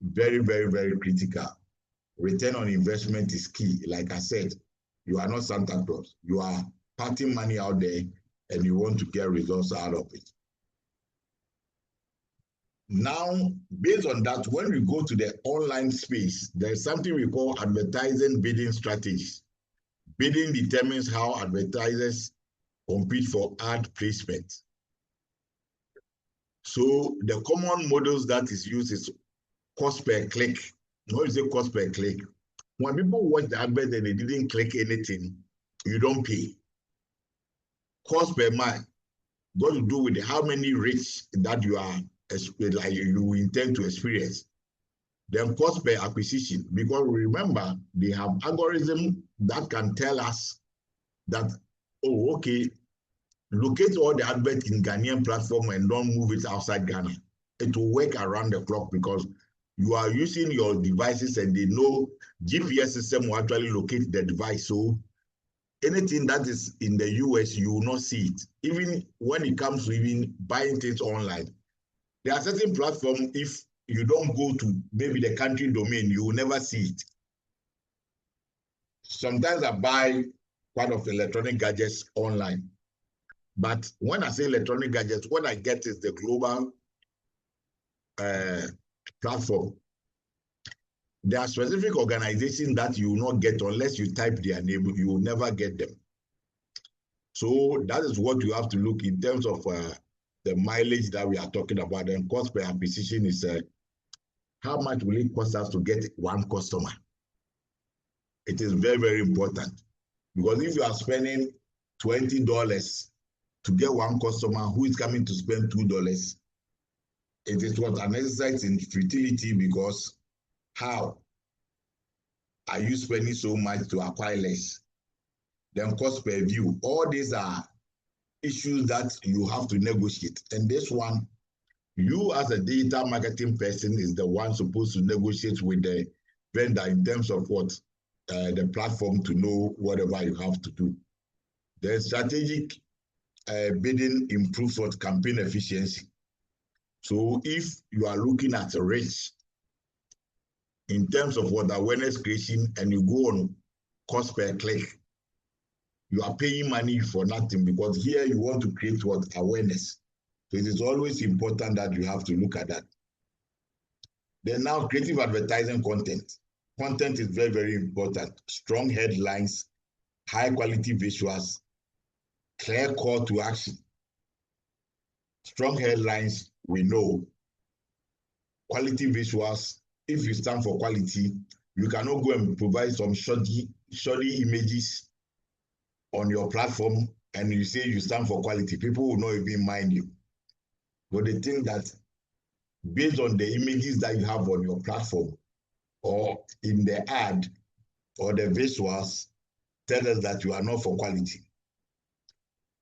Very, very, very critical. Return on investment is key. Like I said, you are not Santa Claus. You are putting money out there and you want to get results out of it. Now, based on that, when we go to the online space, there's something we call advertising bidding strategies. Bidding determines how advertisers compete for ad placement. So the common models that is used is cost per click. What is the cost per click? When people watch the advert and they didn't click anything, you don't pay. Cost per mile got to do with how many reach that you are like you intend to experience. Then cost per acquisition, because remember they have algorithm that can tell us that, oh, okay, locate all the advert in Ghanaian platform and don't move it outside Ghana. It will work around the clock because you are using your devices and they know GPS system will actually locate the device. So anything that is in the US, you will not see it. Even when it comes to even buying things online, there are certain platforms, if you don't go to maybe the country domain, you will never see it. Sometimes I buy part of electronic gadgets online. But when I say electronic gadgets, what I get is the global platform. There are specific organizations that you will not get unless you type their name, you will never get them. So that is what you have to look in terms of the mileage that we are talking about. And cost per acquisition is how much will it cost us to get one customer? It is very, very important. Because if you are spending $20 to get one customer who is coming to spend $2, it is what an exercise in futility, because how are you spending so much to acquire less? Then cost per view. All these are issues that you have to negotiate. And this one, you as a digital marketing person is the one supposed to negotiate with the vendor in terms of what the platform to know whatever you have to do. The strategic bidding improves what campaign efficiency. So if you are looking at a reach in terms of what awareness creation and you go on cost per click, you are paying money for nothing, because here you want to create what awareness. So it is always important that you have to look at that. Then now creative advertising content. Content is very, very important. Strong headlines, high quality visuals, clear call to action. Strong headlines, we know. Quality visuals, if you stand for quality, you cannot go and provide some shoddy images on your platform and you say you stand for quality. People will not even mind you. But they think that based on the images that you have on your platform or in the ad or the visuals, tell us that you are not for quality.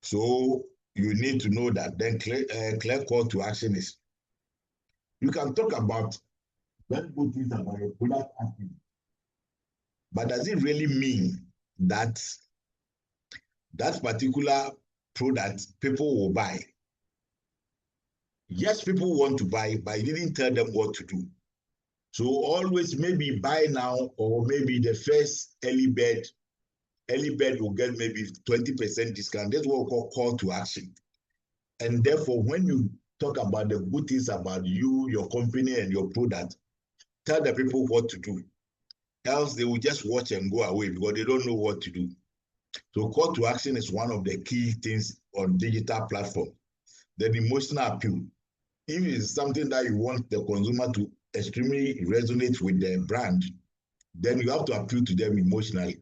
So you need to know that. Then clear call to action is, you can talk about very good things about your product activity, but does it really mean that that particular product people will buy? Yes, people want to buy, but you didn't tell them what to do. So always maybe buy now, or maybe the first early bird will get maybe 20% discount. That's what we call to action. And therefore, when you talk about the good things about you, your company, and your product, tell the people what to do. Else they will just watch and go away because they don't know what to do. So call to action is one of the key things on digital platform. Then emotional appeal. If it's something that you want the consumer to extremely resonate with the brand, then you have to appeal to them emotionally.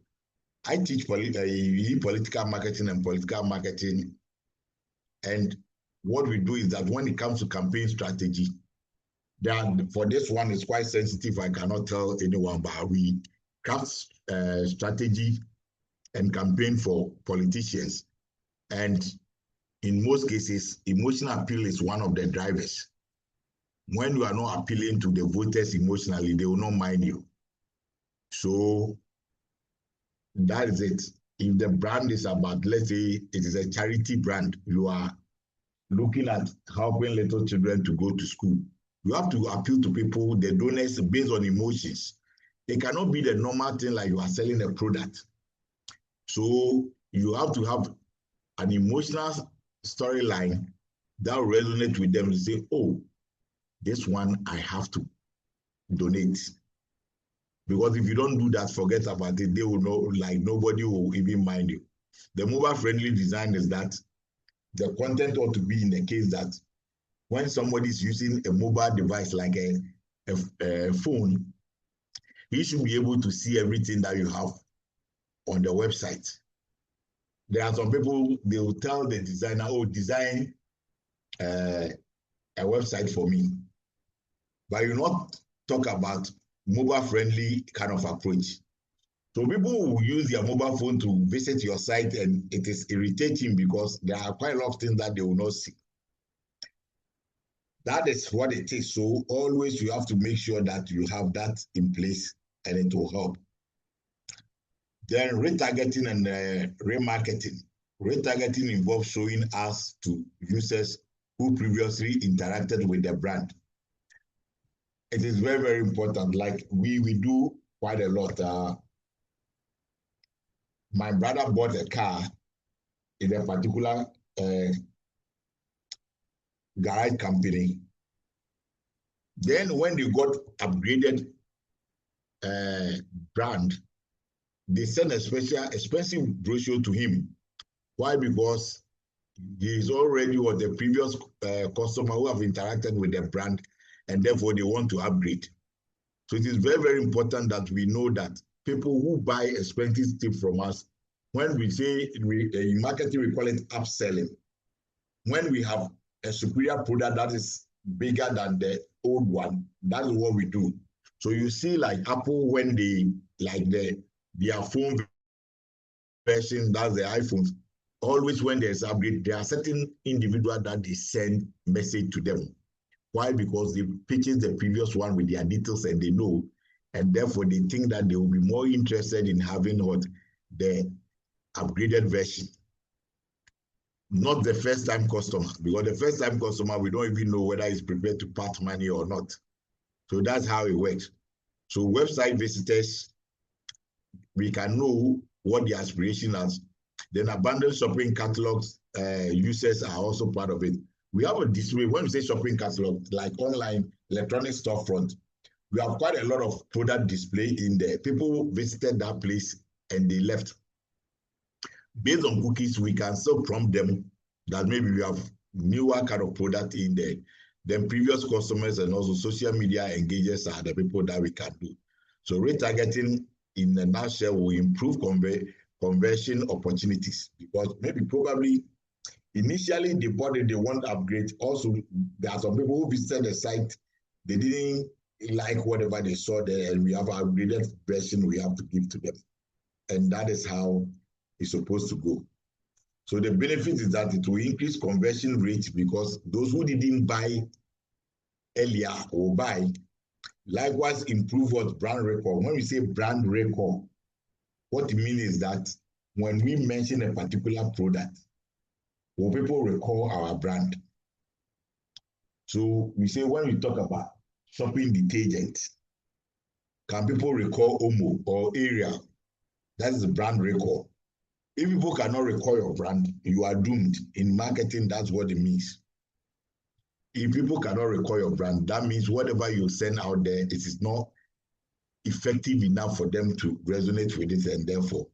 I teach political marketing and political marketing. And what we do is that when it comes to campaign strategy, then for this one is quite sensitive. I cannot tell anyone, but we craft strategy and campaign for politicians. And in most cases, emotional appeal is one of the drivers. When you are not appealing to the voters emotionally, they will not mind you. So that is it. If the brand is about, let's say it is a charity brand, you are looking at helping little children to go to school, you have to appeal to people, the donors, based on emotions. It cannot be the normal thing like you are selling a product. So you have to have an emotional storyline that will resonate with them and say, oh, this one I have to donate. Because if you don't do that, forget about it. They will know, like nobody will even mind you. The mobile friendly design is that the content ought to be in the case that when somebody is using a mobile device like a phone, he should be able to see everything that you have on the website. There are some people, they will tell the designer, oh, design a website for me. But you not talk about mobile friendly kind of approach. So people will use their mobile phone to visit your site, and it is irritating because there are quite a lot of things that they will not see. That is what it is. So always you have to make sure that you have that in place and it will help. Then retargeting and remarketing. Retargeting involves showing ads to users who previously interacted with the brand. It is very, very important. Like we do quite a lot. My brother bought a car in a particular garage company. Then when they got upgraded brand, they sent a special expensive brochure to him. Why? Because he is already with the previous customer who have interacted with the brand, and therefore they want to upgrade. So it is very, very important that we know that people who buy expensive stuff from us, when we say in marketing, we call it upselling. When we have a superior product that is bigger than the old one, that is what we do. So you see, like Apple, when they like their phone version, that's the iPhones. always when there's upgrade, there are certain individuals that they send message to them. Why? Because they purchased the previous one with their details and they know, and therefore they think that they will be more interested in having what the upgraded version. Not the first time customer, because the first time customer, we don't even know whether he's prepared to part money or not. So that's how it works. So website visitors, we can know what the aspiration is. Then abandoned shopping catalogs users are also part of it. We have a display, when we say shopping catalog, like online electronic storefront, we have quite a lot of product display in there. People visited that place and they left. Based on cookies, we can still prompt them that maybe we have newer kind of product in there. Then previous customers and also social media engagers are the people that we can do. So retargeting in a nutshell will improve conversion opportunities, because maybe probably initially they bought it, they want to upgrade. Also, there are some people who visited the site, they didn't like whatever they saw there, and we have an upgraded version we have to give to them. And that is how it's supposed to go. So the benefit is that it will increase conversion rate, because those who didn't buy earlier will buy. Likewise, improve what brand recall. When we say brand recall, what it means is that when we mention a particular product, will people recall our brand? So we say when we talk about shopping detergent, can people recall Omo or Ariel? That's the brand recall. If people cannot recall your brand, you are doomed. In marketing, that's what it means. If people cannot recall your brand, that means whatever you send out there, it is not effective enough for them to resonate with it, and therefore,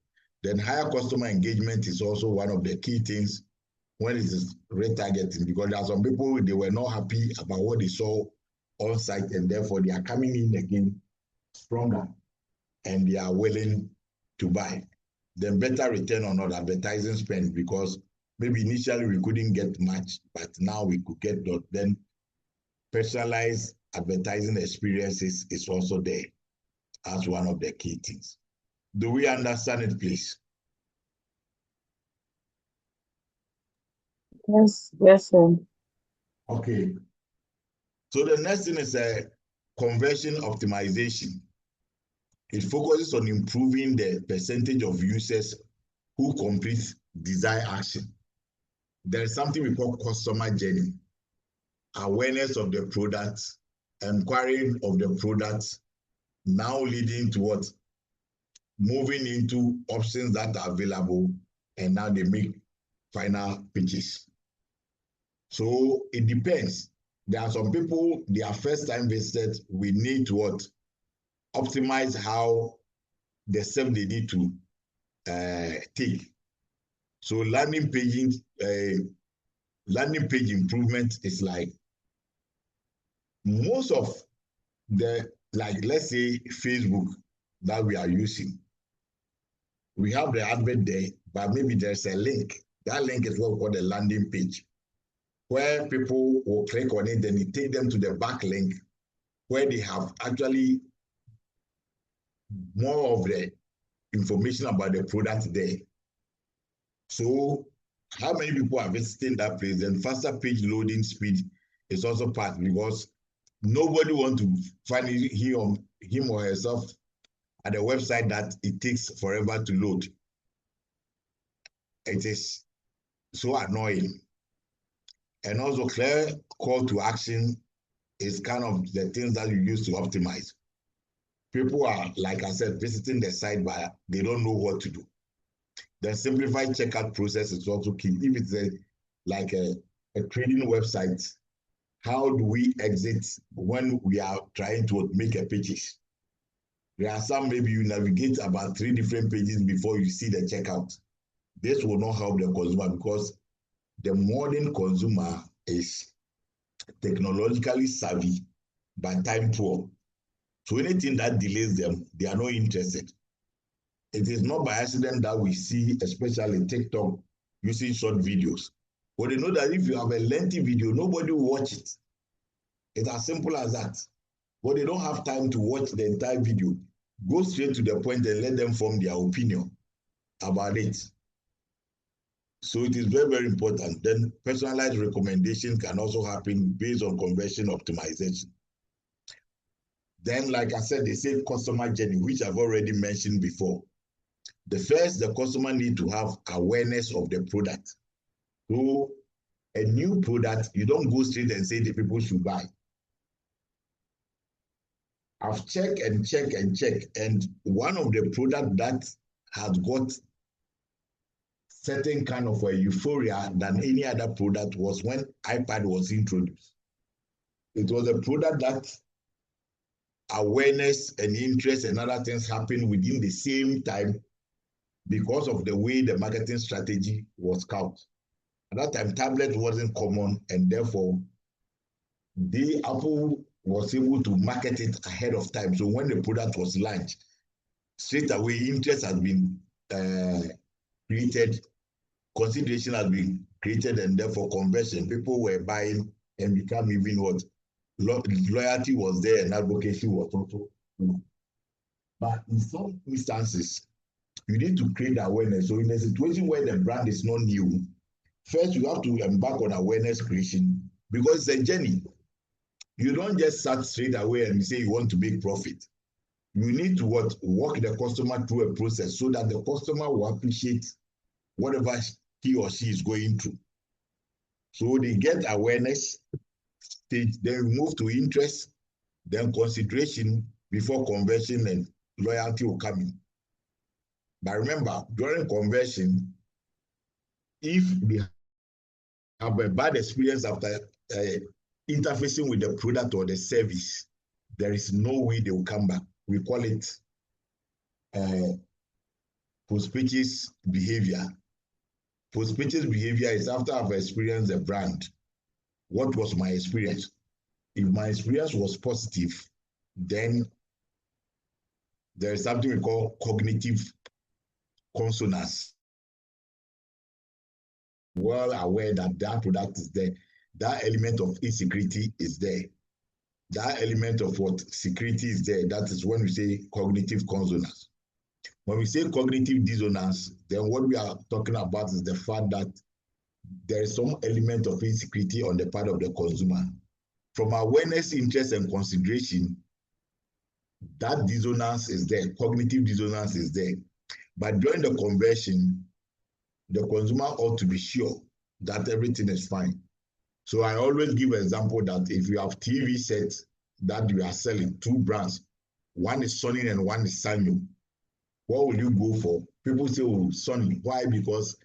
then higher customer engagement is also one of the key things when it is retargeting, because there are some people, they were not happy about what they saw on site, and therefore they are coming in again stronger and they are willing to buy. Then better return on our advertising spend, because maybe initially we couldn't get much, but now we could get that. Then personalized advertising experiences is also there as one of the key things. Do we understand it, please? Yes, yes, sir. Okay. So the next thing is a conversion optimization. It focuses on improving the percentage of users who complete desired action. There is something we call customer journey, awareness of the product, inquiring of the product, now leading to what? Moving into options that are available, and now they make final pitches. So it depends. There are some people, their first time visitors, we need to what? Optimize how the step they need to take. So landing page improvement is like most of the, like let's say Facebook that we are using. We have the advert there, but maybe there's a link. That link is what we call the landing page, where people will click on it, then it take them to the back link where they have actually more of the information about the product there. So how many people are visiting that place? Then faster page loading speed is also part, because nobody wants to find him or herself at a website that it takes forever to load. It is so annoying. And also clear call to action is kind of the things that you use to optimize. People are, like I said, visiting the site, but they don't know what to do. The simplified checkout process is also key. If it's like a trading website, how do we exit when we are trying to make a purchase? There are some, maybe you navigate about 3 different pages before you see the checkout. This will not help the consumer, because the modern consumer is technologically savvy but time poor. So anything that delays them, they are not interested. It is not by accident that we see, especially TikTok, using short videos. But they know that if you have a lengthy video, nobody will watch it. It's as simple as that. But they don't have time to watch the entire video. Go straight to the point and let them form their opinion about it. So it is very, very important. Then personalized recommendation can also happen based on conversion optimization. Then, like I said, they say customer journey, which I've already mentioned before. The customer need to have awareness of the product. So a new product, you don't go straight and say the people should buy. I've checked and checked and checked, and one of the product that has got certain kind of a euphoria than any other product was when iPad was introduced. It was a product that awareness and interest and other things happened within the same time because of the way the marketing strategy was couched. At that time, tablet wasn't common, and therefore, Apple was able to market it ahead of time. So when the product was launched, straight away interest has been created, consideration has been created, and therefore conversion. People were buying and become even what loyalty was there and advocacy was also. But in some instances, you need to create awareness. So in a situation where the brand is not new, first you have to embark on awareness creation because it's a journey. You don't just start straight away and say you want to make profit. You need to walk the customer through a process so that the customer will appreciate whatever he or she is going through. So they get awareness, then move to interest, then consideration before conversion, and loyalty will come in. But remember, during conversion, if they have a bad experience after interfacing with the product or the service, there is no way they will come back. We call it post-purchase behavior. Post-purchase behavior is after I've experienced a brand. What was my experience? If my experience was positive, then there is something we call cognitive consonance. Well aware that that product is there. That element of insecurity is there. That element of what security is there. That is when we say cognitive consonance. When we say cognitive dissonance, then what we are talking about is the fact that there is some element of insecurity on the part of the consumer. From awareness, interest, and consideration, that dissonance is there, cognitive dissonance is there. But during the conversion, the consumer ought to be sure that everything is fine. So I always give an example that if you have TV sets that you are selling, two brands, one is Sony and one is Sanyo, what will you go for? People say, oh, Sony. Why? Because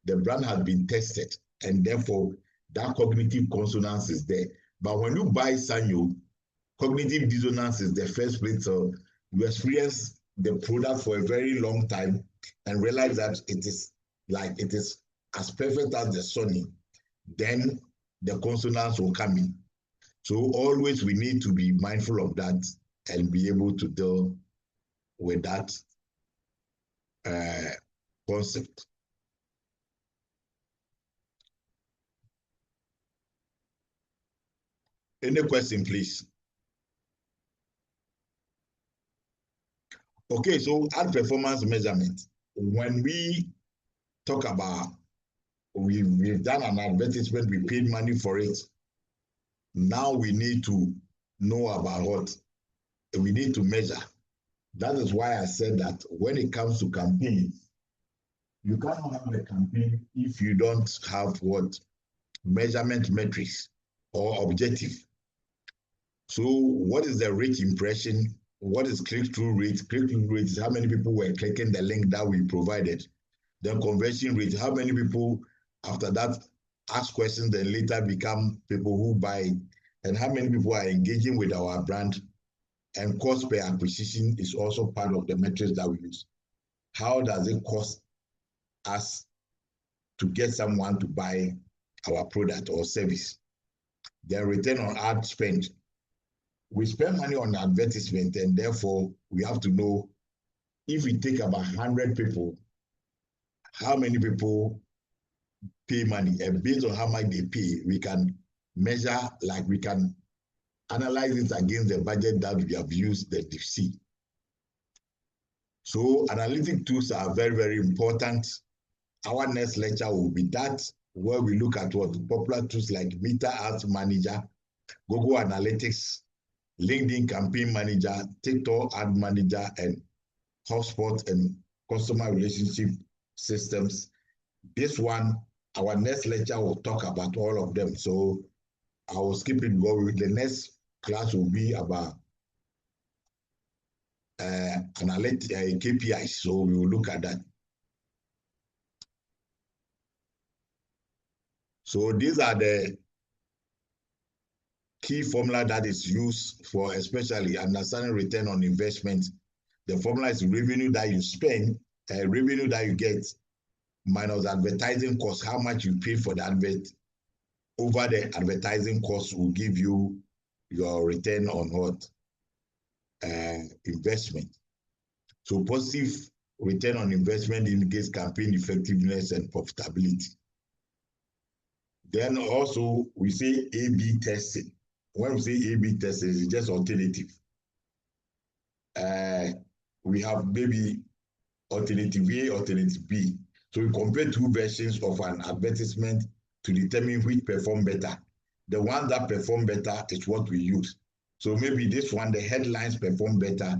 the brand has been tested, and therefore that cognitive consonance is there. But when you buy Sanyo, cognitive dissonance is the first place. So you experience the product for a very long time and realize that it is as perfect as the Sony. Then the consonants will come in. So always we need to be mindful of that and be able to deal with that concept. Any question, please? Okay, so ad performance measurement. When we talk about we've done an advertisement, we paid money for it. Now we need to know about what we need to measure. That is why I said that when it comes to campaigns, you cannot have a campaign if you don't have what measurement metrics or objective. So what is the reach impression? What is click-through rate? Click-through rate is how many people were clicking the link that we provided. Then conversion rate, how many people after that ask questions and later become people who buy, and how many people are engaging with our brand. And cost per acquisition is also part of the metrics that we use. How does it cost us to get someone to buy our product or service? Then return on ad spend. We spend money on advertisement, and therefore we have to know if we take about 100 people, how many people pay money, and based on how much they pay, we can measure, like we can analyze it against the budget that we have used, the DC. So analytic tools are very, very important our next lecture will be that, where we look at what popular tools like Meta Ads Manager, Google Analytics, LinkedIn Campaign Manager, TikTok Ad Manager, and HubSpot and customer relationship systems. This one, our next lecture will talk about all of them. So I will skip it. The next class will be about KPIs. So we will look at that. So these are the key formula that is used for especially understanding return on investment. The formula is revenue that you spend, revenue that you get, minus advertising cost, how much you pay for the advert over the advertising cost will give you your return on what? Investment. So positive return on investment indicates campaign effectiveness and profitability. Then also we say A/B testing. When we say A/B testing, it's just alternative. We have maybe alternative A, alternative B. So we compare two versions of an advertisement to determine which perform better. The one that perform better is what we use. So maybe this one, the headlines perform better.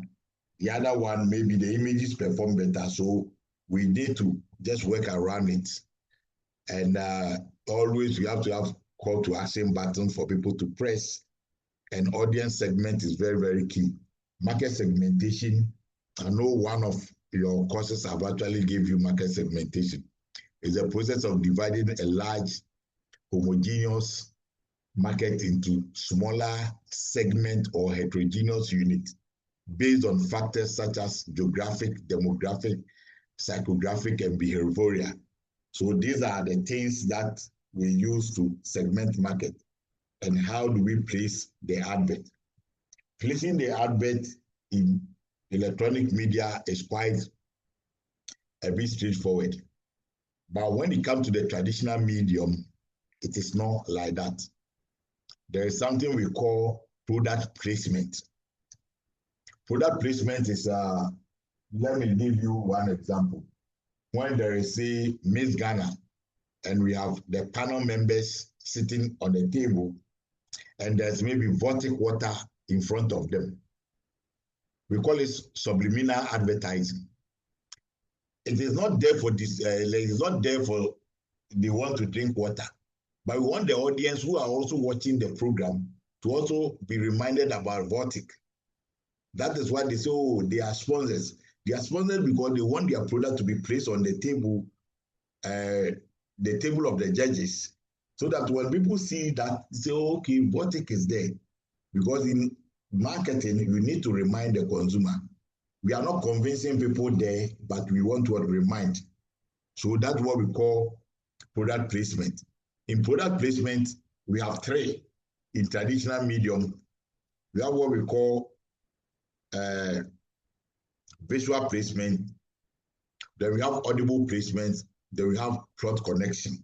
The other one, maybe the images perform better. So we need to just work around it. And always we have to have call to action button for people to press. And audience segment is very, very key. Market segmentation, I know one of your courses have actually gave you market segmentation. It's a process of dividing a large homogeneous market into smaller segment or heterogeneous units based on factors such as geographic, demographic, psychographic, and behavioral. So these are the things that we use to segment market. And how do we place the advert? Placing the advert in electronic media is quite a bit straightforward. But when it comes to the traditional medium, it is not like that. There is something we call product placement. Product placement is, let me give you one example. When there is, say, Miss Ghana, and we have the panel members sitting on the table, and there's maybe Wk4 in front of them. We call it subliminal advertising. It is not there for this, it's not there for they want to drink water, but we want the audience who are also watching the program to also be reminded about Vortic. That is why they say, oh, they are sponsors. They are sponsors because they want their product to be placed on the table of the judges, so that when people see that, they say, oh, okay, Vortic is there. Because in marketing, you need to remind the consumer. We are not convincing people there, but we want to remind. So that's what we call product placement. In product placement, we have three. In traditional medium, we have what we call visual placement, then we have audible placement, then we have plot connection.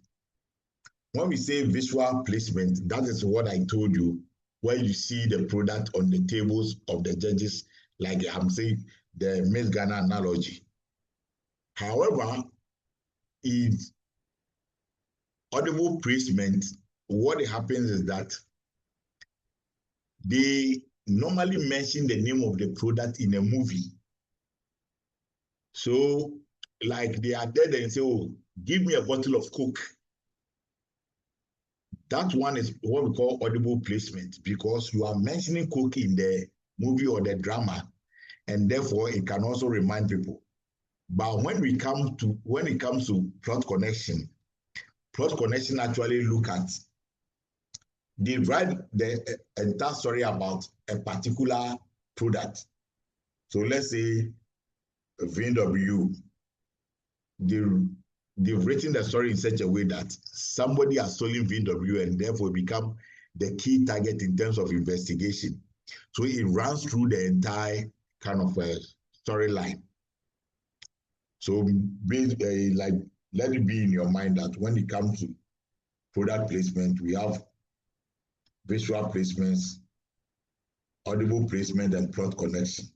When we say visual placement, that is what I told you, where you see the product on the tables of the judges, like I'm saying, the Miss Ghana analogy. However, in audible placement, what happens is that they normally mention the name of the product in a movie. So, like they are there and say, oh, give me a bottle of Coke. That one is what we call audible placement, because you are mentioning Coke in the movie or the drama, and therefore it can also remind people. But when it comes to plot connection actually look at, they write the entire story about a particular product. So let's say VW, they've written the story in such a way that somebody has stolen VW and therefore become the key target in terms of investigation. So it runs through the entire kind of storyline. So like, let it be in your mind that when it comes to product placement, we have visual placements, audible placement, and plot connection.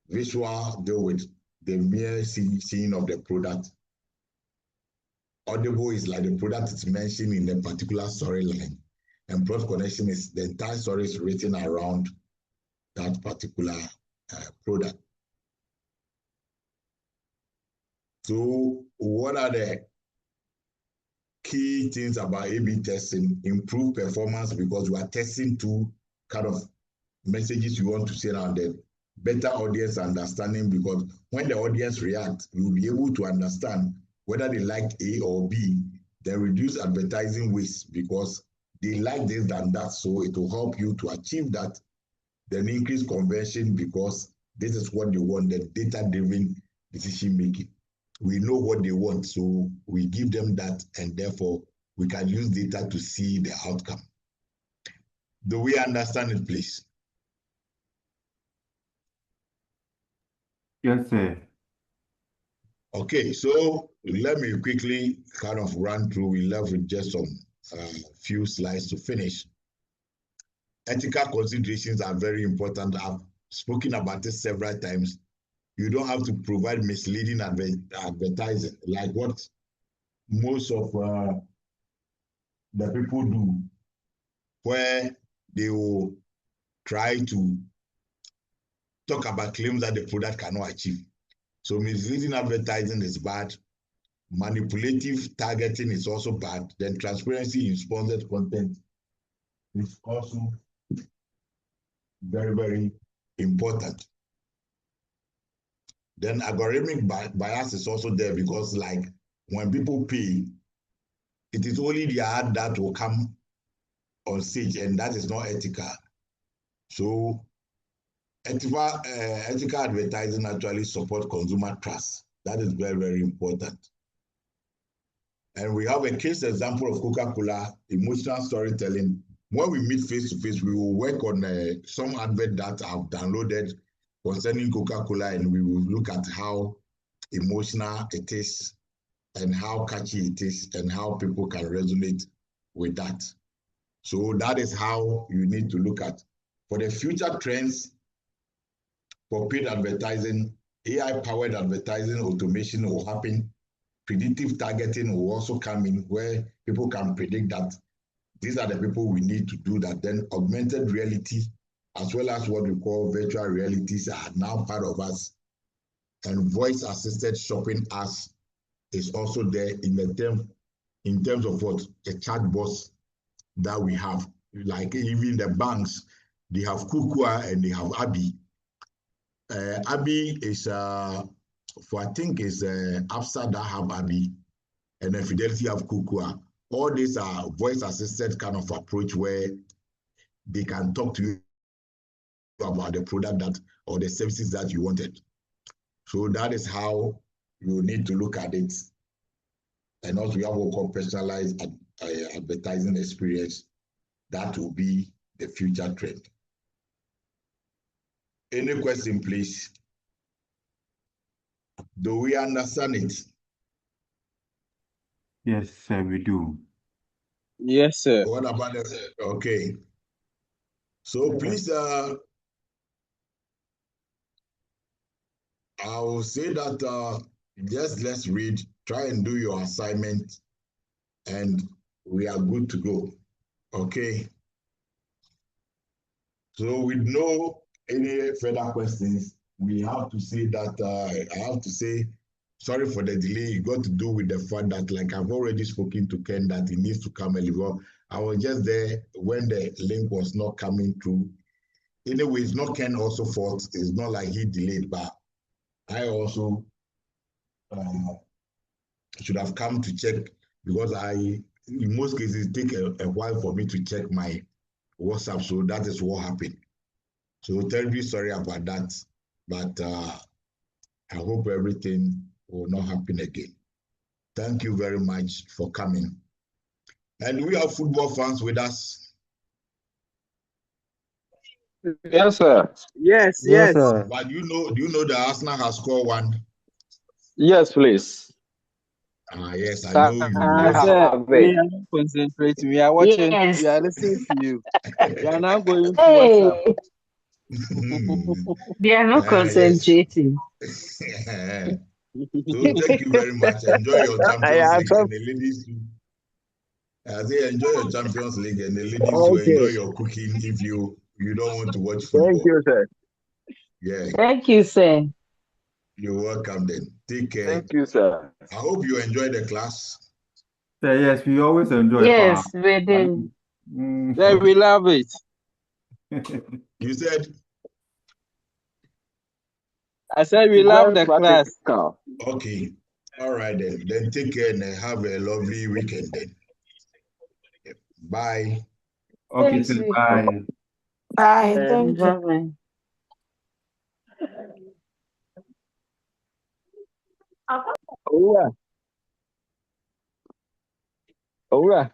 Visual deal with the mere seeing of the product. Audible is like the product is mentioned in a particular storyline, and cross connection is the entire story is written around that particular product. So, what are the key things about A/B testing? Improve performance because we are testing two kind of messages you want to send out there. Better audience understanding because when the audience reacts, you'll be able to understand whether they like A or B. Then reduce advertising waste because they like this than that. So it will help you to achieve that. Then increase conversion because this is what they want, the data-driven decision making. We know what they want, so we give them that, and therefore we can use data to see the outcome. Do we understand it, please? Yes, sir. Okay, so let me quickly kind of run through. We left with just some few slides to finish. Ethical considerations are very important. I've spoken about this several times. You don't have to provide misleading advertising, like what most of the people do, where they will try to talk about claims that the product cannot achieve. So misleading advertising is bad. Manipulative targeting is also bad. Then transparency in sponsored content is also very, very important. Then algorithmic bias is also there because like when people pay, it is only the ad that will come on stage, and that is not ethical. So ethical advertising actually supports consumer trust. That is very, very important. And we have a case example of Coca-Cola, emotional storytelling. When we meet face-to-face, we will work on some advert that I've downloaded concerning Coca-Cola, and we will look at how emotional it is and how catchy it is and how people can resonate with that. So that is how you need to look at. For the future trends for paid advertising, AI-powered advertising automation will happen. Predictive targeting will also come in where people can predict that these are the people we need to do that. Then augmented reality, as well as what we call virtual realities, are now part of us. And voice-assisted shopping ads is also there in terms of what the chatbots that we have. Like even the banks, they have Kukua and they have Abby. Abby is I think is Absa that have Abby, and then Fidelity have Kukua. All these are voice-assisted kind of approach where they can talk to you about the product that or the services that you wanted. So that is how you need to look at it. And also we have what we call personalized advertising experience. That will be the future trend. Any question, please? Do we understand it? Yes, sir, we do. Yes, sir. What about the okay? So please, I will say that just let's read, try and do your assignment, and we are good to go. Okay. So with no any further questions, we have to say that I have to say sorry for the delay. It got to do with the fact that, like I've already spoken to Ken, that he needs to come early. Well, I was just there when the link was not coming through. Anyway, it's not Ken also fault. It's not like he delayed, but I also should have come to check because in most cases, it take a while for me to check my WhatsApp. So that is what happened. So terribly sorry about that, but I hope everything will not happen again. Thank you very much for coming. And we have football fans with us. Yes, sir. Yes, Yes, sir. But do you know that Arsenal has scored one? Yes, please. Yes, I know you I want. said Have it. We are not concentrating. We are watching. Yes. We are listening to you. We are now going to WhatsApp. They are not concentrating. So thank you very much. Enjoy your Champions Yeah, League so, and the ladies. I say enjoy your Champions League and the ladies to okay. enjoy your cooking if you don't want to watch Thank football. you, sir. Yeah, Thank you, sir. you're welcome then. Take care. Thank you, sir. I hope you enjoy the class. So yes, we always enjoy Yes, we do. Yeah, we love it. You said, I said we love Very the class. practical. okay. All right then. Then take care and have a lovely weekend then. Bye. Okay, Thank so you. bye. Bye. Thank you. Bye-bye. Owura. Owura.